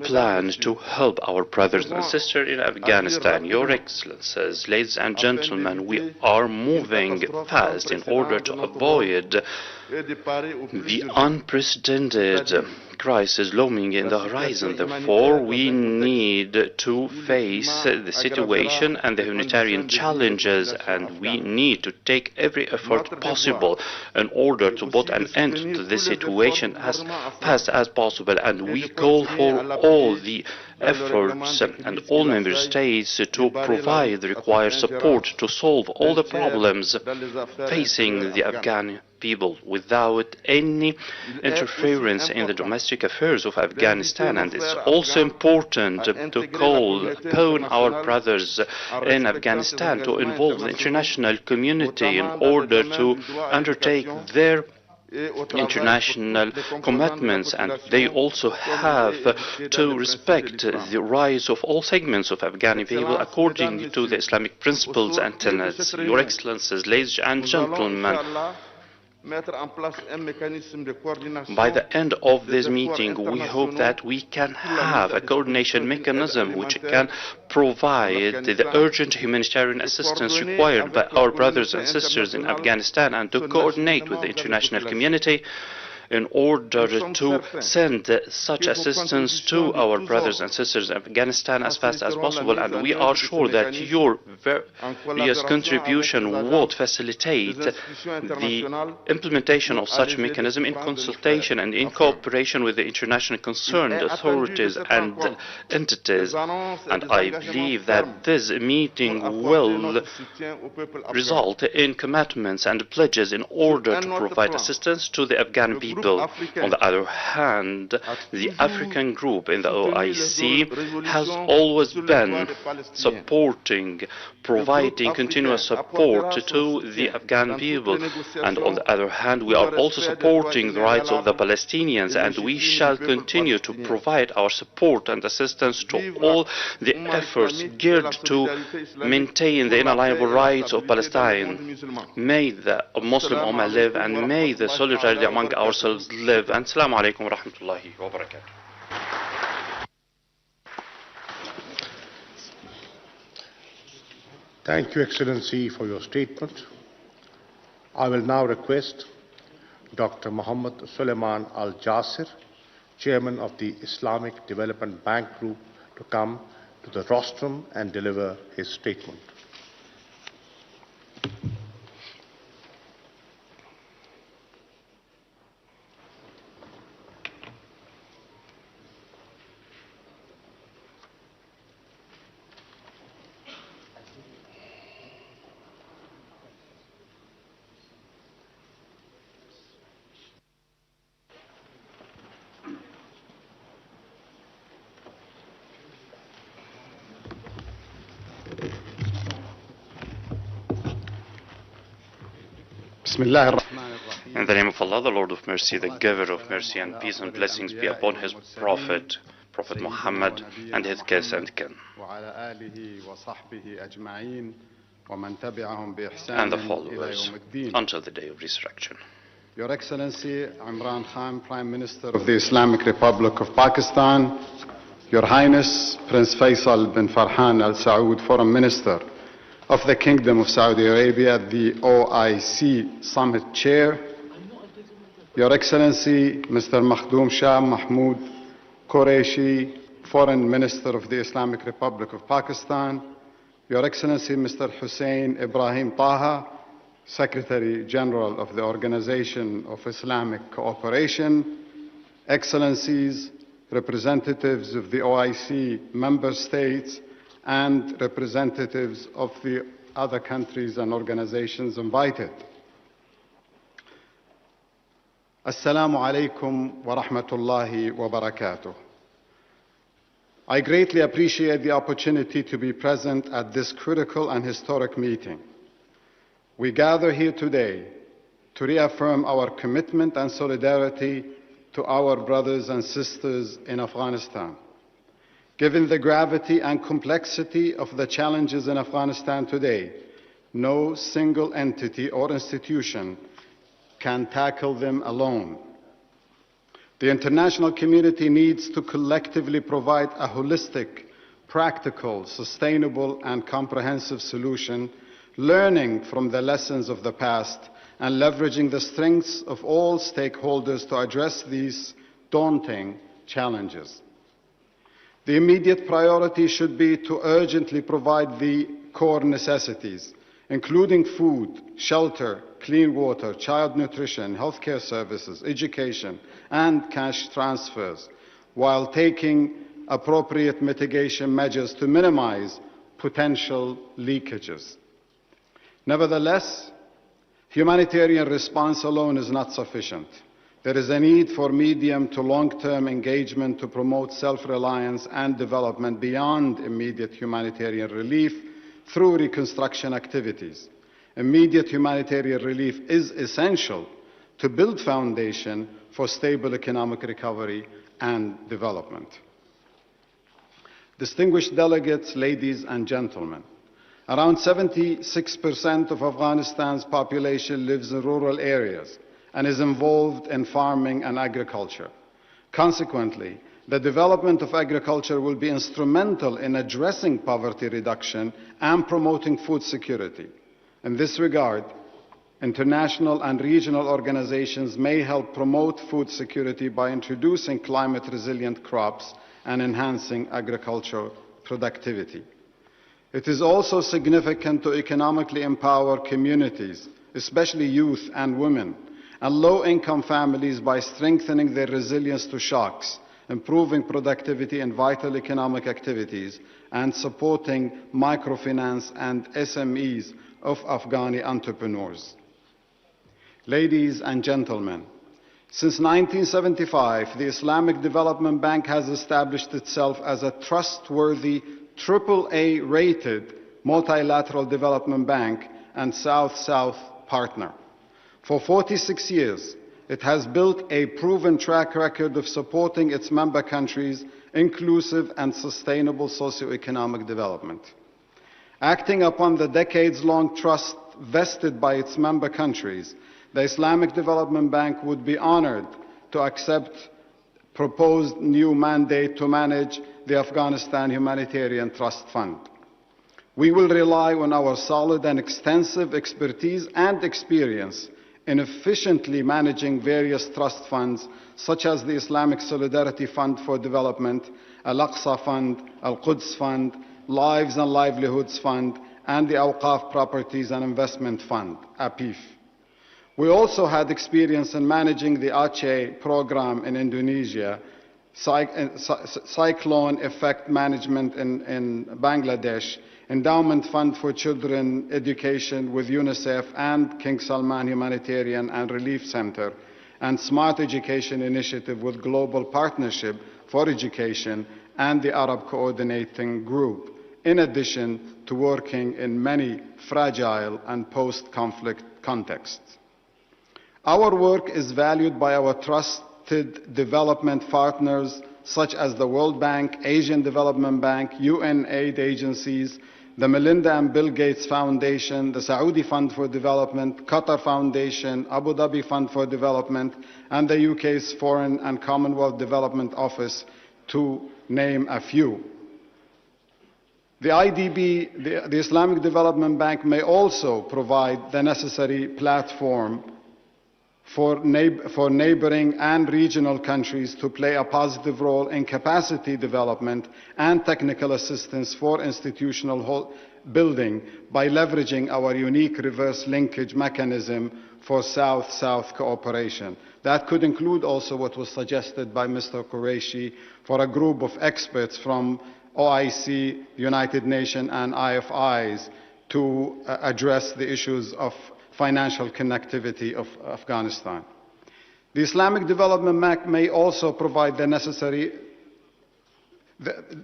G: plan to help our brothers and sisters in Afghanistan. Your Excellencies, ladies and gentlemen, we are moving fast in order to avoid the unprecedented crisis looming in the horizon. Therefore, we need to face the situation and the humanitarian challenges, and we need to take every effort possible in order to put an end to this situation as fast as possible. And we call for all the efforts and all member states to provide the required support to solve all the problems facing the Afghan people without any interference in the domestic affairs of Afghanistan. And it's also important to call upon our brothers in Afghanistan to involve the international community in order to undertake their international commitments, and they also have to respect the rights of all segments of Afghani people according to the Islamic principles and tenets. Your Excellencies, ladies and gentlemen, by the end of this meeting, we hope that we can have a coordination mechanism which can provide the urgent humanitarian assistance required by our brothers and sisters in Afghanistan, and to coordinate with the international community in order to send such assistance to our brothers and sisters in Afghanistan as fast as possible. And we are sure that your various contribution would facilitate the implementation of such mechanism in consultation and in cooperation with the international concerned authorities and entities. And I believe that this meeting will result in commitments and pledges in order to provide assistance to the Afghan people. On the other hand, the African group in the OIC has always been supporting, providing continuous support to the Afghan people. And on the other hand, we are also supporting the rights of the Palestinians, and we shall continue to provide our support and assistance to all the efforts geared to maintain the inalienable rights of Palestine. May the Muslim Ummah live, and may the solidarity among ourselves live. And Assalamu alaikum wa rahmatullahi wa barakatuh.
A: Thank you, Excellency, for your statement. I will now request Dr. Muhammad Suleiman Al-Jasir, Chairman of the Islamic Development Bank Group, to come to the rostrum and deliver his statement.
G: In the name of Allah, the Lord of mercy, the giver of mercy, and peace and blessings be upon his Prophet Muhammad, and his kith and kin, and the followers until the day of resurrection.
H: Your Excellency Imran Khan, Prime Minister of the Islamic Republic of Pakistan, Your Highness Prince Faisal bin Farhan Al Saud, Foreign Minister of the Kingdom of Saudi Arabia, the OIC Summit Chair, Your Excellency Mr. Makhdoom Shah Mahmood Qureshi, Foreign Minister of the Islamic Republic of Pakistan, Your Excellency Mr. Hussein Ibrahim Taha, Secretary General of the Organization of Islamic Cooperation, Excellencies, representatives of the OIC member states, and representatives of the other countries and organizations invited. Assalamu alaikum wa rahmatullahi wa barakatuh. I greatly appreciate the opportunity to be present at this critical and historic meeting. We gather here today to reaffirm our commitment and solidarity to our brothers and sisters in Afghanistan. Given the gravity and complexity of the challenges in Afghanistan today, no single entity or institution can tackle them alone. The international community needs to collectively provide a holistic, practical, sustainable, and comprehensive solution, learning from the lessons of the past and leveraging the strengths of all stakeholders to address these daunting challenges. The immediate priority should be to urgently provide the core necessities, including food, shelter, clean water, child nutrition, healthcare services, education, and cash transfers, while taking appropriate mitigation measures to minimize potential leakages. Nevertheless, Humanitarian response alone is not sufficient. There is a need for medium to long-term engagement to promote self-reliance and development beyond immediate humanitarian relief through reconstruction activities. Immediate humanitarian relief is essential to build foundation for stable economic recovery and development. Distinguished delegates, ladies and gentlemen, around 76% of Afghanistan's population lives in rural areas and is involved in farming and agriculture. Consequently, the development of agriculture will be instrumental in addressing poverty reduction and promoting food security. In this regard, international and regional organizations may help promote food security by introducing climate-resilient crops and enhancing agricultural productivity. It is also significant to economically empower communities, especially youth and women, and low-income families by strengthening their resilience to shocks, improving productivity in vital economic activities, and supporting microfinance and SMEs of Afghani entrepreneurs. Ladies and gentlemen, since 1975, the Islamic Development Bank has established itself as a trustworthy AAA-rated multilateral development bank and South-South partner. For 46 years, it has built a proven track record of supporting its member countries' inclusive and sustainable socio-economic development. Acting upon the decades-long trust vested by its member countries, the Islamic Development Bank would be honored to accept proposed new mandate to manage the Afghanistan Humanitarian Trust Fund. We will rely on our solid and extensive expertise and experience in efficiently managing various trust funds, such as the Islamic Solidarity Fund for Development, Al-Aqsa Fund, Al-Quds Fund, Lives and Livelihoods Fund, and the Awqaf Properties and Investment Fund, APIF. We also had experience in managing the Aceh program in Indonesia, Cyclone Effect Management in Bangladesh, Endowment Fund for Children Education with UNICEF and King Salman Humanitarian and Relief Center, and Smart Education Initiative with Global Partnership for Education and the Arab Coordinating Group, in addition to working in many fragile and post-conflict contexts. Our work is valued by our trusted development partners such as the World Bank, Asian Development Bank, UN aid agencies, the Melinda and Bill Gates Foundation, the Saudi Fund for Development, Qatar Foundation, Abu Dhabi Fund for Development, and the UK's Foreign and Commonwealth Development Office, to name a few. The IDB, the Islamic Development Bank, may also provide the necessary platform for neighboring and regional countries to play a positive role in capacity development and technical assistance for institutional building by leveraging our unique reverse linkage mechanism for South-South cooperation. That could include also what was suggested by Mr. Qureshi for a group of experts from OIC, United Nations and IFIs to address the issues of financial connectivity of Afghanistan. The Islamic Development Bank may also provide the necessary,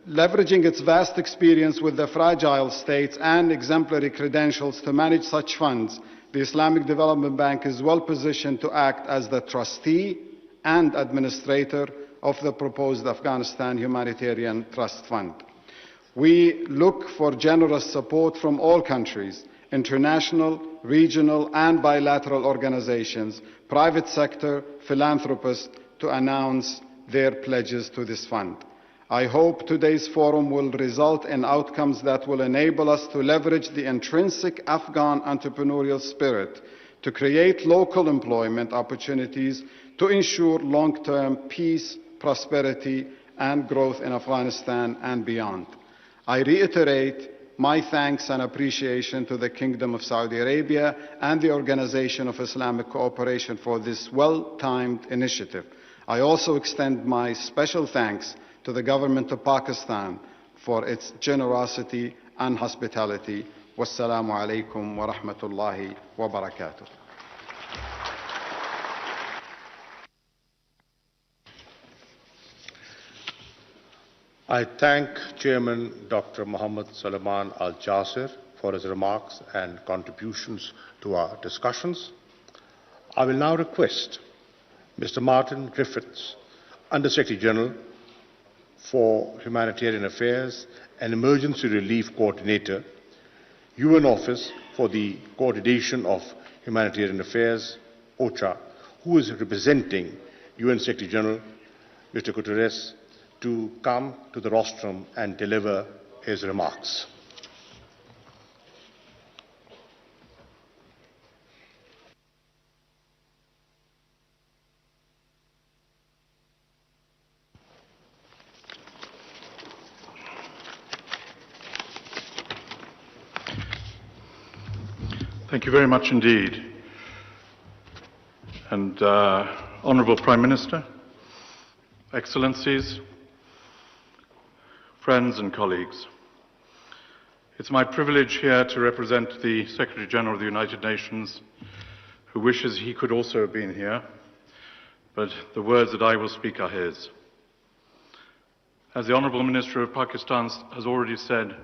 H: leveraging its vast experience with the fragile states and exemplary credentials to manage such funds. The Islamic Development Bank is well positioned to act as the trustee and administrator of the proposed Afghanistan Humanitarian Trust Fund. We look for generous support from all countries, international, regional and bilateral organizations, private sector, philanthropists, to announce their pledges to this fund. I hope today's forum will result in outcomes that will enable us to leverage the intrinsic Afghan entrepreneurial spirit to create local employment opportunities to ensure long-term peace, prosperity and growth in Afghanistan and beyond. I reiterate my thanks and appreciation to the Kingdom of Saudi Arabia and the Organization of Islamic Cooperation for this well-timed initiative. I also extend my special thanks to the Government of Pakistan for its generosity and hospitality. Wassalamu alaikum wa rahmatullahi wa barakatuh.
A: I thank Chairman Dr. Mohammed Salman Al Jasser for his remarks and contributions to our discussions. I will now request Mr. Martin Griffiths, Under-Secretary General for Humanitarian Affairs and Emergency Relief Coordinator, UN Office for the Coordination of Humanitarian Affairs, OCHA, who is representing UN Secretary General, Mr. Guterres, to come to the rostrum and deliver his remarks.
C: Thank you very much indeed. And Honourable Prime Minister, Excellencies, friends and colleagues, it's my privilege here to represent the Secretary General of the United Nations, who wishes he could also have been here, but the words that I will speak are his. As the Honourable Minister of Pakistan has already said,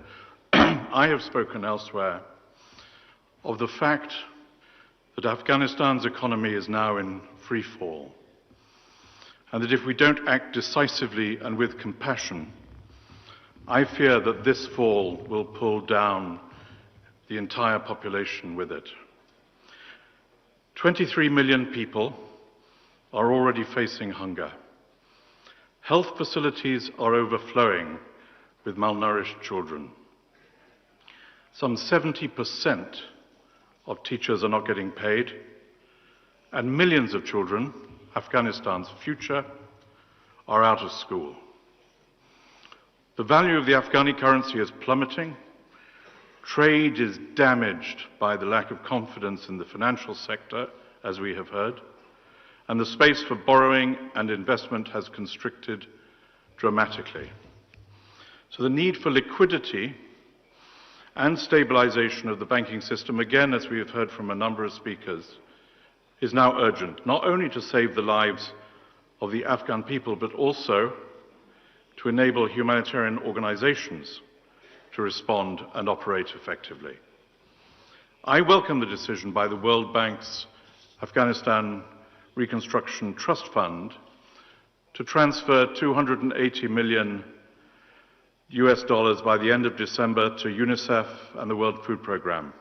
C: I have spoken elsewhere of the fact that Afghanistan's economy is now in free fall, and that if we don't act decisively and with compassion, I fear that this fall will pull down the entire population with it. 23 million people are already facing hunger. Health facilities are overflowing with malnourished children. Some 70% of teachers are not getting paid, and millions of children, Afghanistan's future, are out of school. The value of the Afghani currency is plummeting. Trade is damaged by the lack of confidence in the financial sector, as we have heard, and the space for borrowing and investment has constricted dramatically. So the need for liquidity and stabilization of the banking system, again, as we have heard from a number of speakers, is now urgent, not only to save the lives of the Afghan people, but also to enable humanitarian organizations to respond and operate effectively. I welcome the decision by the World Bank's Afghanistan Reconstruction Trust Fund to transfer $280 million by the end of December to UNICEF and the World Food Programme.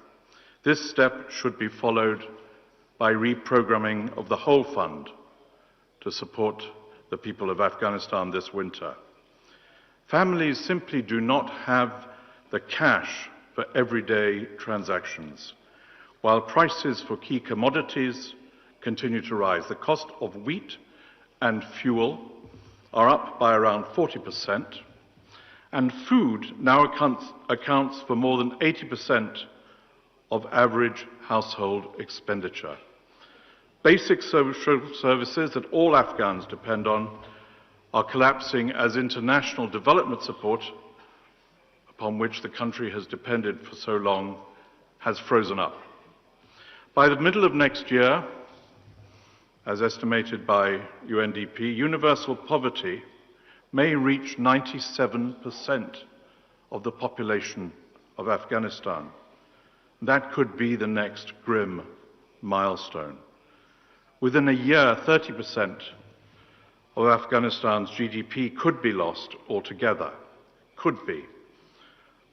C: This step should be followed by reprogramming of the whole fund to support the people of Afghanistan this winter. Families simply do not have the cash for everyday transactions, while prices for key commodities continue to rise. The cost of wheat and fuel are up by around 40%, and food now accounts for more than 80% of average household expenditure. Basic social services that all Afghans depend on are collapsing as international development support, upon which the country has depended for so long, has frozen up. By the middle of next year, as estimated by UNDP, universal poverty may reach 97% of the population of Afghanistan. That could be the next grim milestone. Within a year, 30% of Afghanistan's GDP could be lost altogether, could be,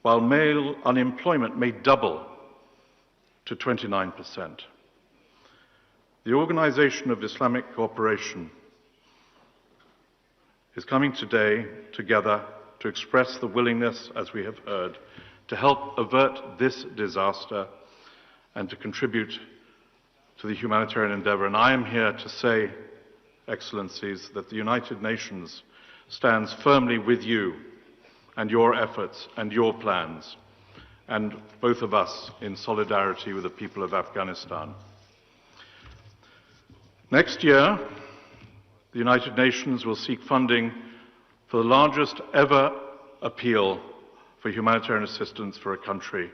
C: while male unemployment may double to 29%. The Organization of Islamic Cooperation is coming today together to express the willingness, as we have heard, to help avert this disaster and to contribute to the humanitarian endeavor. And I am here to say, Excellencies, that the United Nations stands firmly with you and your efforts and your plans, and both of us in solidarity with the people of Afghanistan. Next year, the United Nations will seek funding for the largest ever appeal for humanitarian assistance for a country,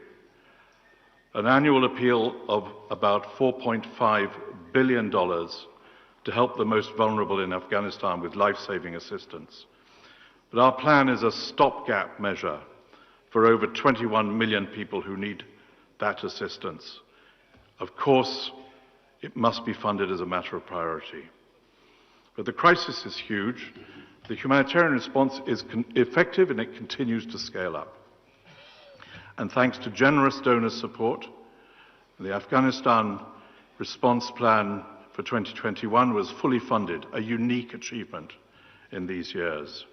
C: an annual appeal of about $4.5 billion to help the most vulnerable in Afghanistan with life-saving assistance. But our plan is a stopgap measure for over 21 million people who need that assistance. Of course, it must be funded as a matter of priority. But the crisis is huge. The humanitarian response is effective and it continues to scale up. And thanks to generous donor support, the Afghanistan response plan for 2021 was fully funded, a unique achievement in these years.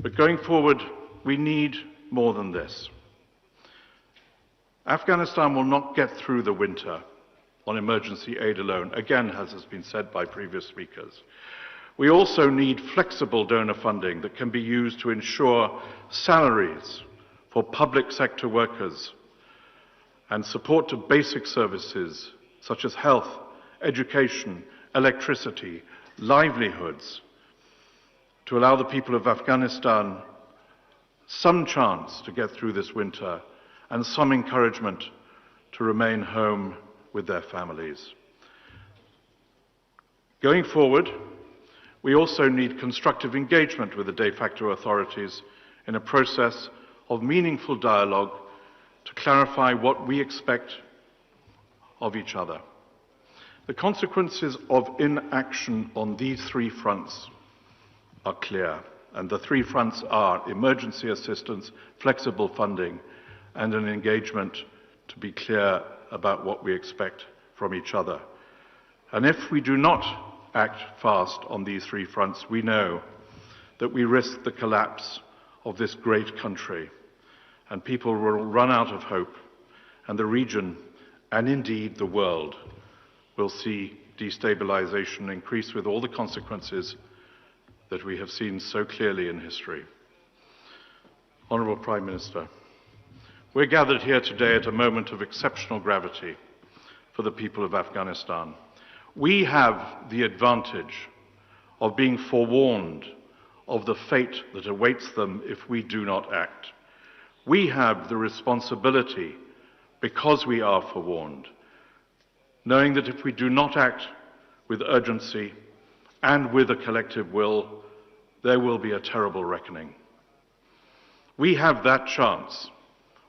C: But going forward, we need more than this. Afghanistan will not get through the winter on emergency aid alone, again, as has been said by previous speakers. We also need flexible donor funding that can be used to ensure salaries for public sector workers and support to basic services such as health, education, electricity, livelihoods, to allow the people of Afghanistan some chance to get through this winter and some encouragement to remain home with their families. Going forward, we also need constructive engagement with the de facto authorities in a process of meaningful dialogue to clarify what we expect of each other. The consequences of inaction on these three fronts are clear, and the three fronts are emergency assistance, flexible funding, and an engagement to be clear about what we expect from each other. And if we do not act fast on these three fronts, we know that we risk the collapse of this great country, and people will run out of hope, and the region, and indeed the world, will see destabilization increase with all the consequences that we have seen so clearly in history. Honourable Prime Minister, we're gathered here today at a moment of exceptional gravity for the people of Afghanistan. We have the advantage of being forewarned of the fate that awaits them if we do not act. We have the responsibility, because we are forewarned, knowing that if we do not act with urgency and with a collective will, there will be a terrible reckoning. We have that chance.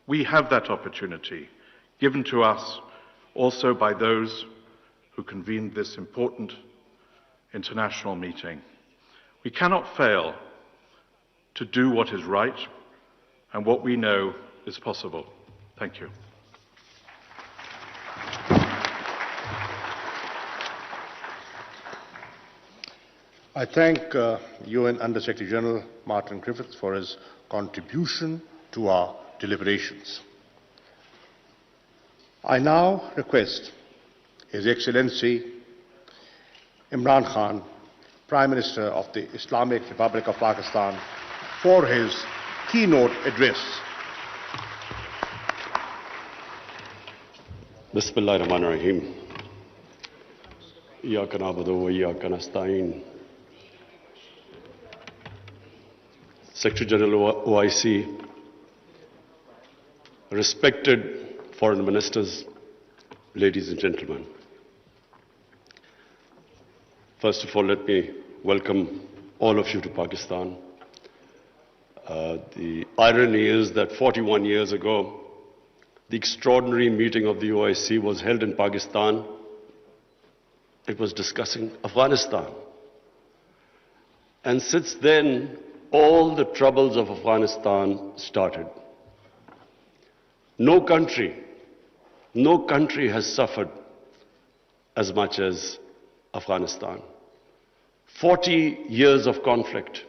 C: We have that opportunity given to us also by those who convened this important international meeting. We cannot fail to do what is right and what we know is possible. Thank you.
A: I thank UN Under-Secretary General Martin Griffiths for his contribution to our deliberations. I now request His Excellency Imran Khan, Prime Minister of the Islamic Republic of Pakistan, for his keynote address.
I: Bismillah ar-Rahman ar-Rahim. Iyyaka na'budu wa iyyaka nasta'in. Secretary General OIC, respected foreign ministers, ladies and gentlemen. First of all, let me welcome all of you to Pakistan. The irony is that 41 years ago, the extraordinary meeting of the OIC was held in Pakistan. It was discussing Afghanistan. And since then, all the troubles of Afghanistan started. No country has suffered as much as Afghanistan. 40 years of conflict.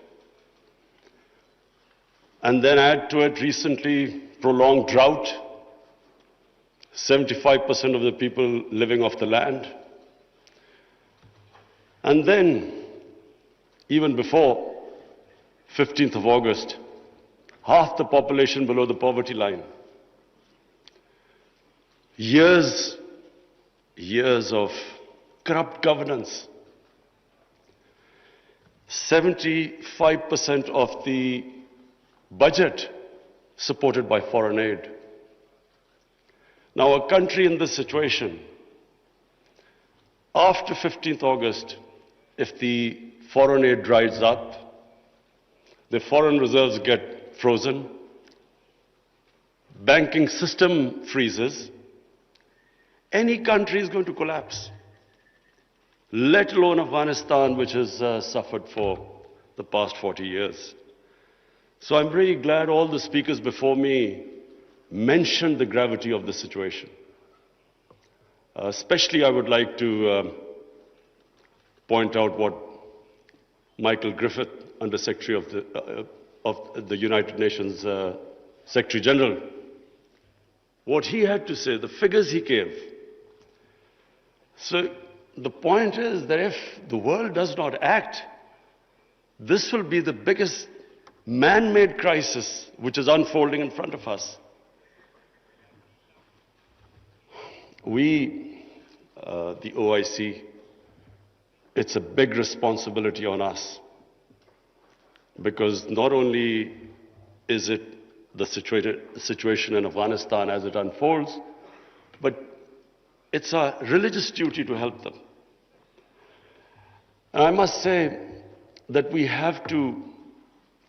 I: And then add to it recently prolonged drought, 75% of the people living off the land. And then, even before 15th of August, half the population below the poverty line. Years of corrupt governance. 75% of the budget supported by foreign aid. Now, a country in this situation, after 15th August, if the foreign aid dries up, their foreign reserves get frozen, banking system freezes, any country is going to collapse, let alone Afghanistan, which has suffered for the past 40 years. So I'm really glad all the speakers before me mentioned the gravity of the situation. Especially I would like to point out what Michael Griffith, Under Secretary of the United Nations Secretary General, what he had to say, the figures he gave. So the point is that if the world does not act, this will be the biggest man-made crisis which is unfolding in front of us. We, the OIC, it's a big responsibility on us, because not only is it the situation in Afghanistan as it unfolds, but it's a religious duty to help them. And I must say that we have to,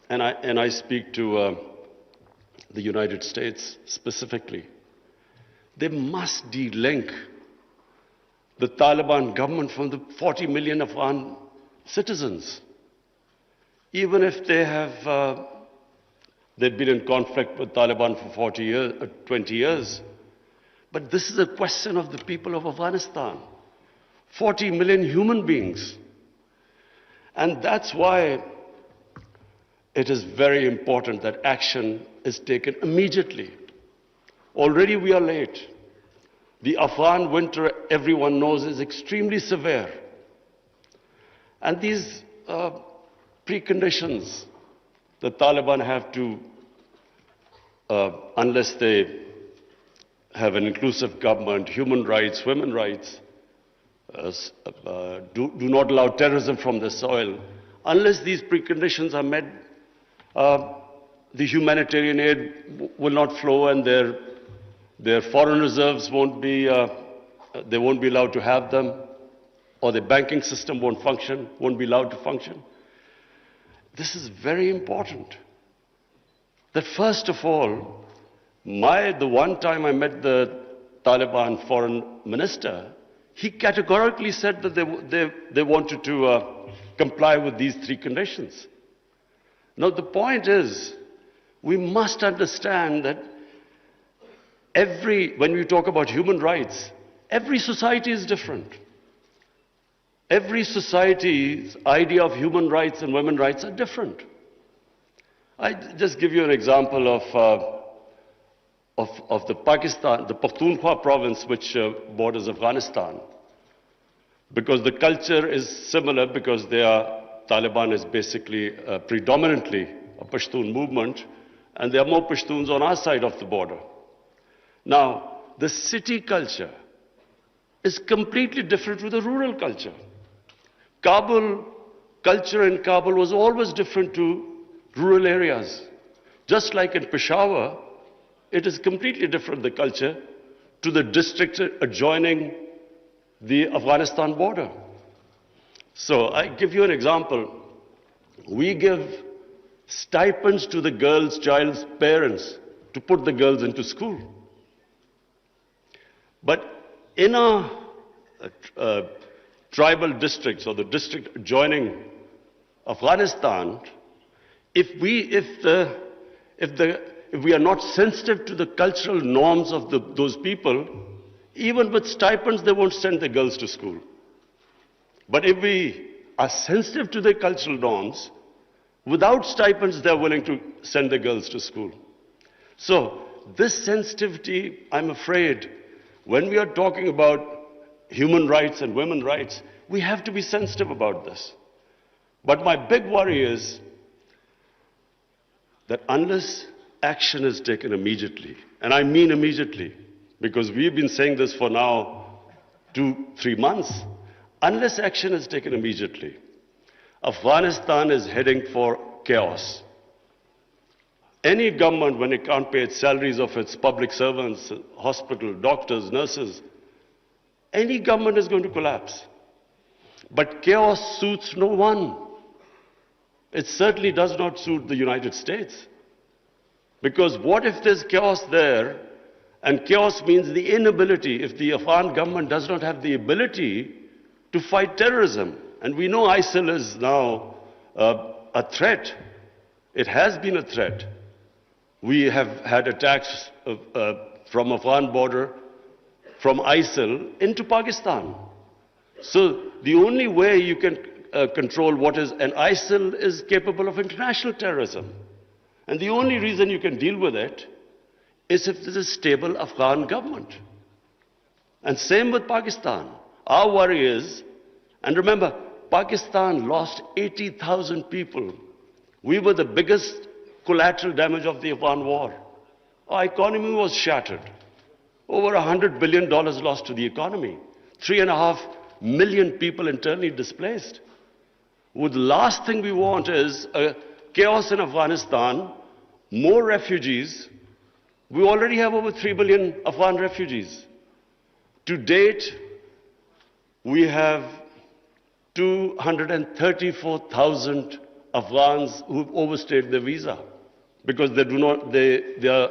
I: and I speak to the United States specifically, they must de-link the Taliban government from the 40 million Afghan citizens. Even if they have they've been in conflict with Taliban for 40 years, 20 years. But this is a question of the people of Afghanistan. 40 million human beings. And that's why it is very important that action is taken immediately. Already we are late. The Afghan winter, everyone knows, is extremely severe. And these preconditions the Taliban have to, unless they have an inclusive government, human rights, women's rights, do not allow terrorism from the soil, unless these preconditions are met, the humanitarian aid will not flow, and their foreign reserves won't be, they won't be allowed to have them, or the banking system won't function, won't be allowed to function. This is very important. That first of all, the one time I met the Taliban foreign minister, he categorically said that they wanted to comply with these three conditions. Now the point is, we must understand that when we talk about human rights, every society is different. Every society's idea of human rights and women's rights are different. I just give you an example of the Pakhtunkhwa province, which borders Afghanistan. Because the culture is similar, because Taliban is basically predominantly a Pashtun movement, and there are more Pashtuns on our side of the border. Now, the city culture is completely different from the rural culture. Culture in Kabul was always different to rural areas. Just like in Peshawar, it is completely different, the culture, to the districts adjoining the Afghanistan border. So I give you an example. We give stipends to the child's parents to put the girls into school. But in our tribal districts, or the district adjoining Afghanistan, if we are not sensitive to the cultural norms of those people, even with stipends, they won't send the girls to school. But if we are sensitive to their cultural norms, without stipends, they're willing to send the girls to school. So this sensitivity, I'm afraid, when we are talking about human rights and women's rights, we have to be sensitive about this. But my big worry is that unless action is taken immediately, and I mean immediately, because we've been saying this for now 2-3 months, unless action is taken immediately, Afghanistan is heading for chaos. Any government, when it can't pay its salaries of its public servants, hospital, doctors, nurses, any government is going to collapse. But chaos suits no one. It certainly does not suit the United States. Because what if there's chaos there, and chaos means the inability, if the Afghan government does not have the ability to fight terrorism. And we know ISIL is now a threat. It has been a threat. We have had attacks from Afghan border, from ISIL into Pakistan. So the only way you can control what is, and ISIL is capable of international terrorism. And the only reason you can deal with it is if there's a stable Afghan government. And same with Pakistan. Our worry is, and remember, Pakistan lost 80,000 people. We were the biggest collateral damage of the Afghan war. Our economy was shattered. Over $100 billion lost to the economy. 3.5 million people internally displaced. Well, the last thing we want is chaos in Afghanistan, more refugees. We already have over 3 billion Afghan refugees. To date, we have 234,000 Afghans who've overstayed their visa because their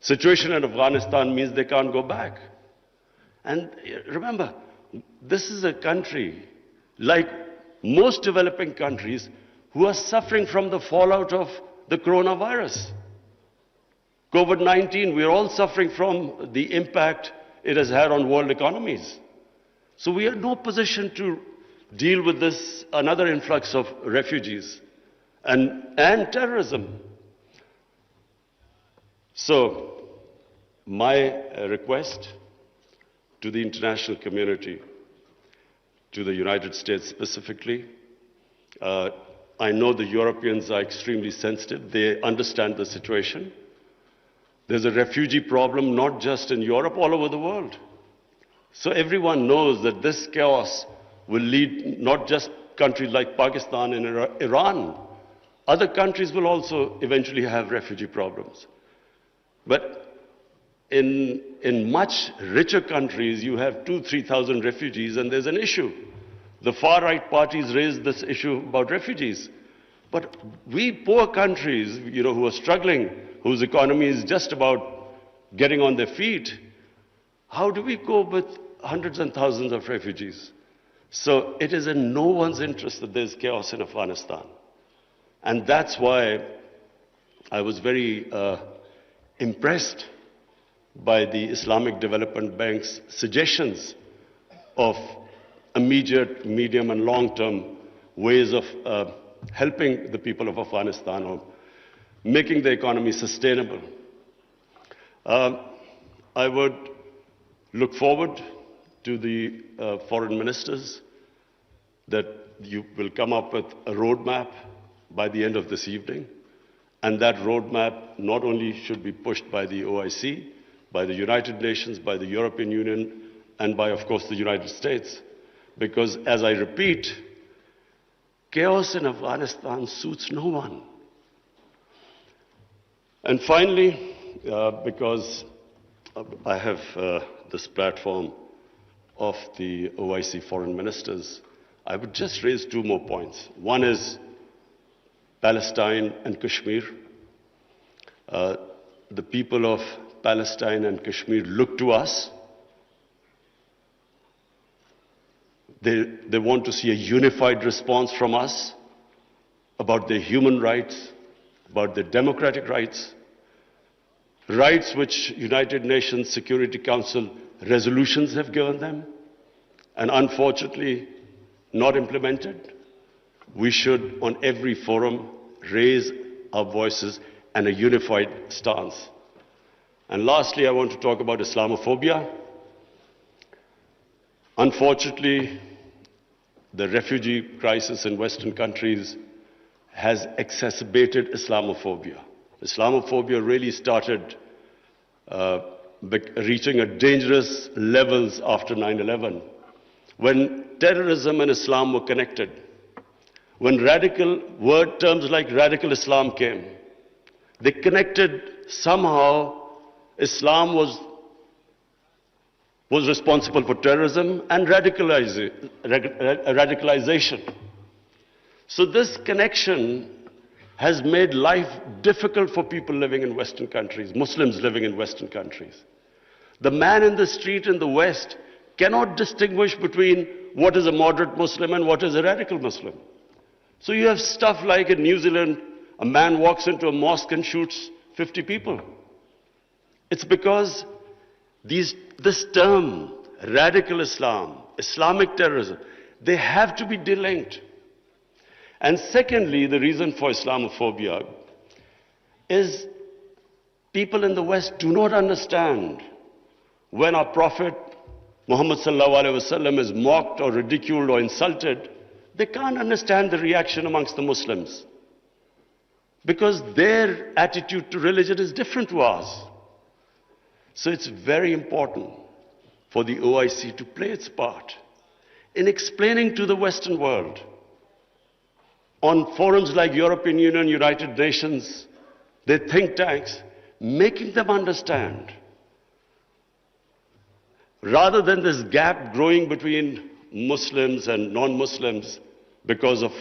I: situation in Afghanistan means they can't go back. And remember, this is a country, like most developing countries, who are suffering from the fallout of the coronavirus. COVID-19, we're all suffering from the impact it has had on world economies. So we are in no position to deal with this, another influx of refugees and terrorism. So my request to the international community, to the United States specifically, I know the Europeans are extremely sensitive. They understand the situation. There's a refugee problem not just in Europe, all over the world. So everyone knows that this chaos will lead not just countries like Pakistan and Iran. Other countries will also eventually have refugee problems. But in much richer countries, you have 2,000-3,000 refugees and there's an issue. The far-right parties raise this issue about refugees. But we poor countries, who are struggling, whose economy is just about getting on their feet, how do we cope with hundreds and thousands of refugees? So it is in no one's interest that there's chaos in Afghanistan. And that's why I was very impressed by the Islamic Development Bank's suggestions of immediate, medium and long-term ways of helping the people of Afghanistan or making the economy sustainable. I would look forward to the foreign ministers that you will come up with a roadmap by the end of this evening. And that roadmap not only should be pushed by the OIC, by the United Nations, by the European Union, and by, of course, the United States. Because, as I repeat, chaos in Afghanistan suits no one. And finally, because I have this platform of the OIC foreign ministers, I would just raise two more points. One is Palestine and Kashmir. The people of Palestine and Kashmir look to us. They want to see a unified response from us about their human rights, about their democratic rights, rights which United Nations Security Council resolutions have given them, and unfortunately not implemented. We should, on every forum, raise our voices and a unified stance. And lastly, I want to talk about Islamophobia. Unfortunately, the refugee crisis in Western countries has exacerbated Islamophobia. Islamophobia really started reaching a dangerous levels after 9/11, when terrorism and Islam were connected, when terms like radical Islam came. They connected somehow. Islam was responsible for terrorism and radicalization. So this connection has made life difficult for people living in Western countries, Muslims living in Western countries. The man in the street in the West cannot distinguish between what is a moderate Muslim and what is a radical Muslim. So you have stuff like in New Zealand, a man walks into a mosque and shoots 50 people. It's because this term, radical Islam, Islamic terrorism, they have to be delinked. And secondly, the reason for Islamophobia is people in the West do not understand when our Prophet Muhammad sallallahu alaihi wasallam is mocked or ridiculed or insulted, they can't understand the reaction amongst the Muslims because their attitude to religion is different to ours. So it's very important for the OIC to play its part in explaining to the Western world on forums like European Union, United Nations, their think tanks, making them understand, rather than this gap growing between Muslims and non-Muslims because of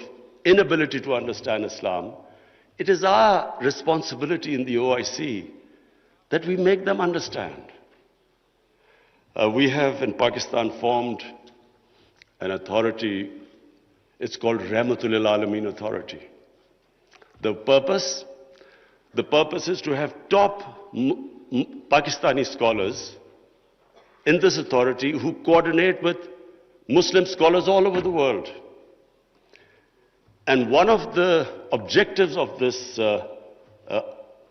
I: inability to understand Islam, it is our responsibility in the OIC that we make them understand. We have in Pakistan formed an authority, it's called Rahmatul Alameen Authority. The purpose is to have top Pakistani scholars in this authority who coordinate with Muslim scholars all over the world. And one of the objectives of this Rahmatul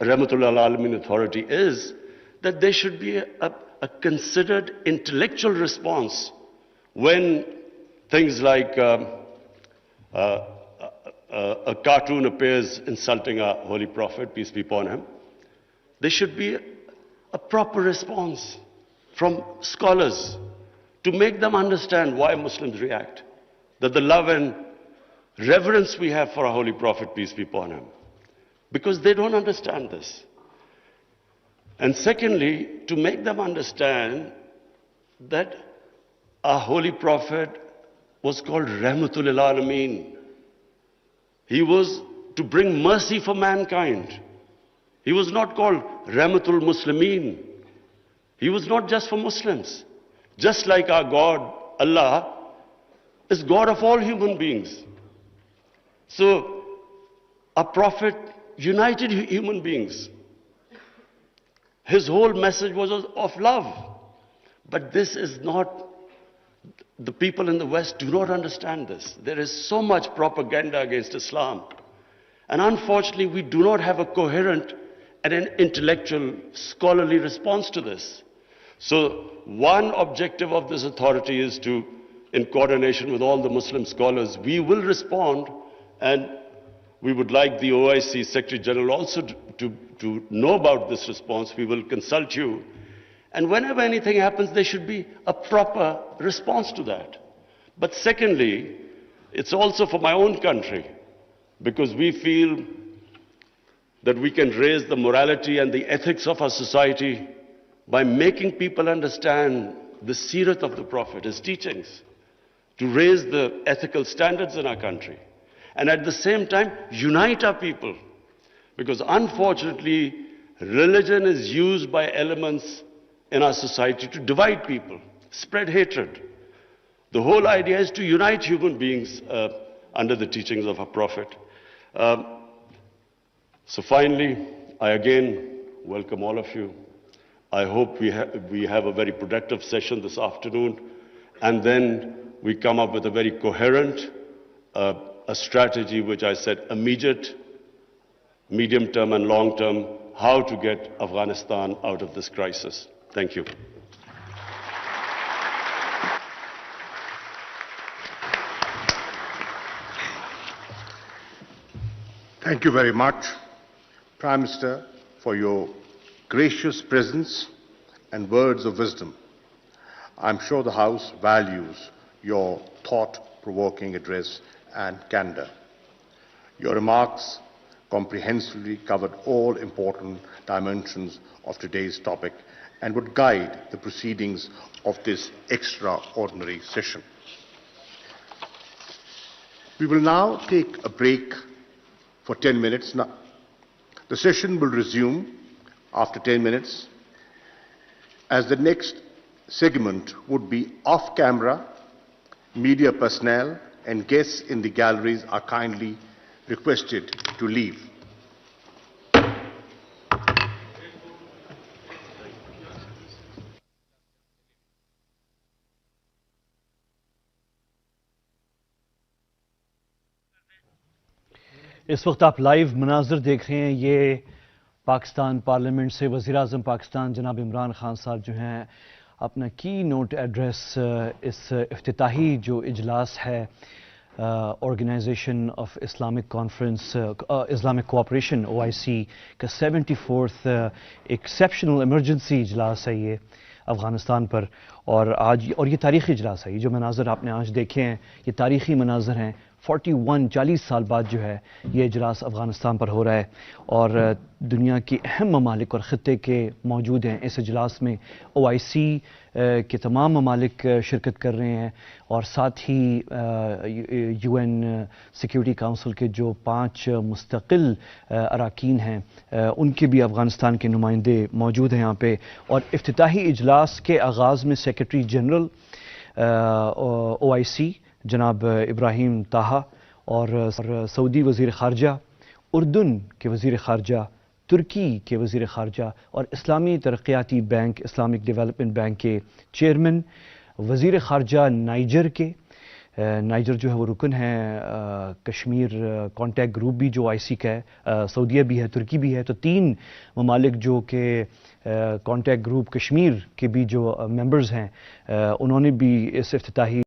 I: Alameen Authority is that there should be a considered intellectual response when things like a cartoon appears insulting our Holy Prophet, peace be upon him. There should be a proper response from scholars to make them understand why Muslims react, that the love and reverence we have for our Holy Prophet, peace be upon him, because they don't understand this. And secondly, to make them understand that our Holy Prophet was called Rahmatul Alameen. He was to bring mercy for mankind. He was not called Rahmatul Muslimeen. He was not just for Muslims. Just like our God, Allah, is God of all human beings. So, our Prophet united human beings. His whole message was of love. But this is not, the people in the West do not understand this. There is so much propaganda against Islam. And unfortunately, we do not have a coherent and an intellectual, scholarly response to this. So one objective of this authority is to, in coordination with all the Muslim scholars, we will respond, and we would like the OIC Secretary General also to know about this response. We will consult you. And whenever anything happens, there should be a proper response to that. But secondly, it's also for my own country, because we feel that we can raise the morality and the ethics of our society by making people understand the seerat of the Prophet, his teachings, to raise the ethical standards in our country. And at the same time, unite our people. Because unfortunately, religion is used by elements in our society to divide people, spread hatred. The whole idea is to unite human beings under the teachings of our Prophet. So finally, I again welcome all of you. I hope we have a very productive session this afternoon, and then we come up with a very coherent a strategy which I said immediate, medium-term and long-term, how to get Afghanistan out of this crisis. Thank you.
A: Thank you very much, Prime Minister, for your gracious presence and words of wisdom. I'm sure the House values your thought-provoking address and candor. Your remarks comprehensively covered all important dimensions of today's topic and would guide the proceedings of this extraordinary session. We will now take a break for 10 minutes. Now, the session will resume after 10 minutes, as the next segment would be off-camera. Media personnel and guests in the galleries are kindly requested to leave.
J: اس وقت آپ live مناظر دیکھ رہے ہیں. یہ Pakistan parliament سے وزیر اعظم پاکستان جناب عمران خان صاحب جو ہیں اپنا کی نوٹ ایڈریس اس افتتاحی جو اجلاس ہے organization of Islamic conference Islamic cooperation OIC کا 74th ایکسیپشنل ایمرجنسی اجلاس ہے یہ افغانستان پر. اور یہ تاریخی اجلاس ہے. یہ جو مناظر آپ نے آج دیکھے ہیں یہ تاریخی مناظر ہیں. 40 سال بعد جو ہے یہ اجلاس افغانستان پر ہو رہا ہے اور دنیا کی اہم ممالک اور خطے کے موجود ہیں اس اجلاس میں. OIC کے تمام ممالک شرکت کر رہے ہیں اور ساتھ ہی UN سیکیورٹی کونسل کے جو 5 مستقل اراکین ہیں ان کے بھی افغانستان کے نمائندے موجود ہیں یہاں پہ. اور افتتاحی اجلاس کے آغاز میں سیکرٹری جنرل OIC جناب ابراہیم طاہا اور سعودی وزیر خارجہ، اردن کے وزیر خارجہ، ترکی کے وزیر خارجہ اور اسلامی ترقیاتی بینک اسلامک ڈیولپمنٹ بینک کے چیئرمین، وزیر خارجہ نائجر کے، نائجر جو ہے وہ رکن ہے کشمیر کانٹیکٹ گروپ بھی جو OIC کا ہے، سعودیہ بھی ہے، ترکی بھی ہے. تو 3 ممالک جو کہ کانٹیکٹ گروپ کشمیر کے بھی جو ممبرز ہیں انہوں نے بھی اس افتتاحی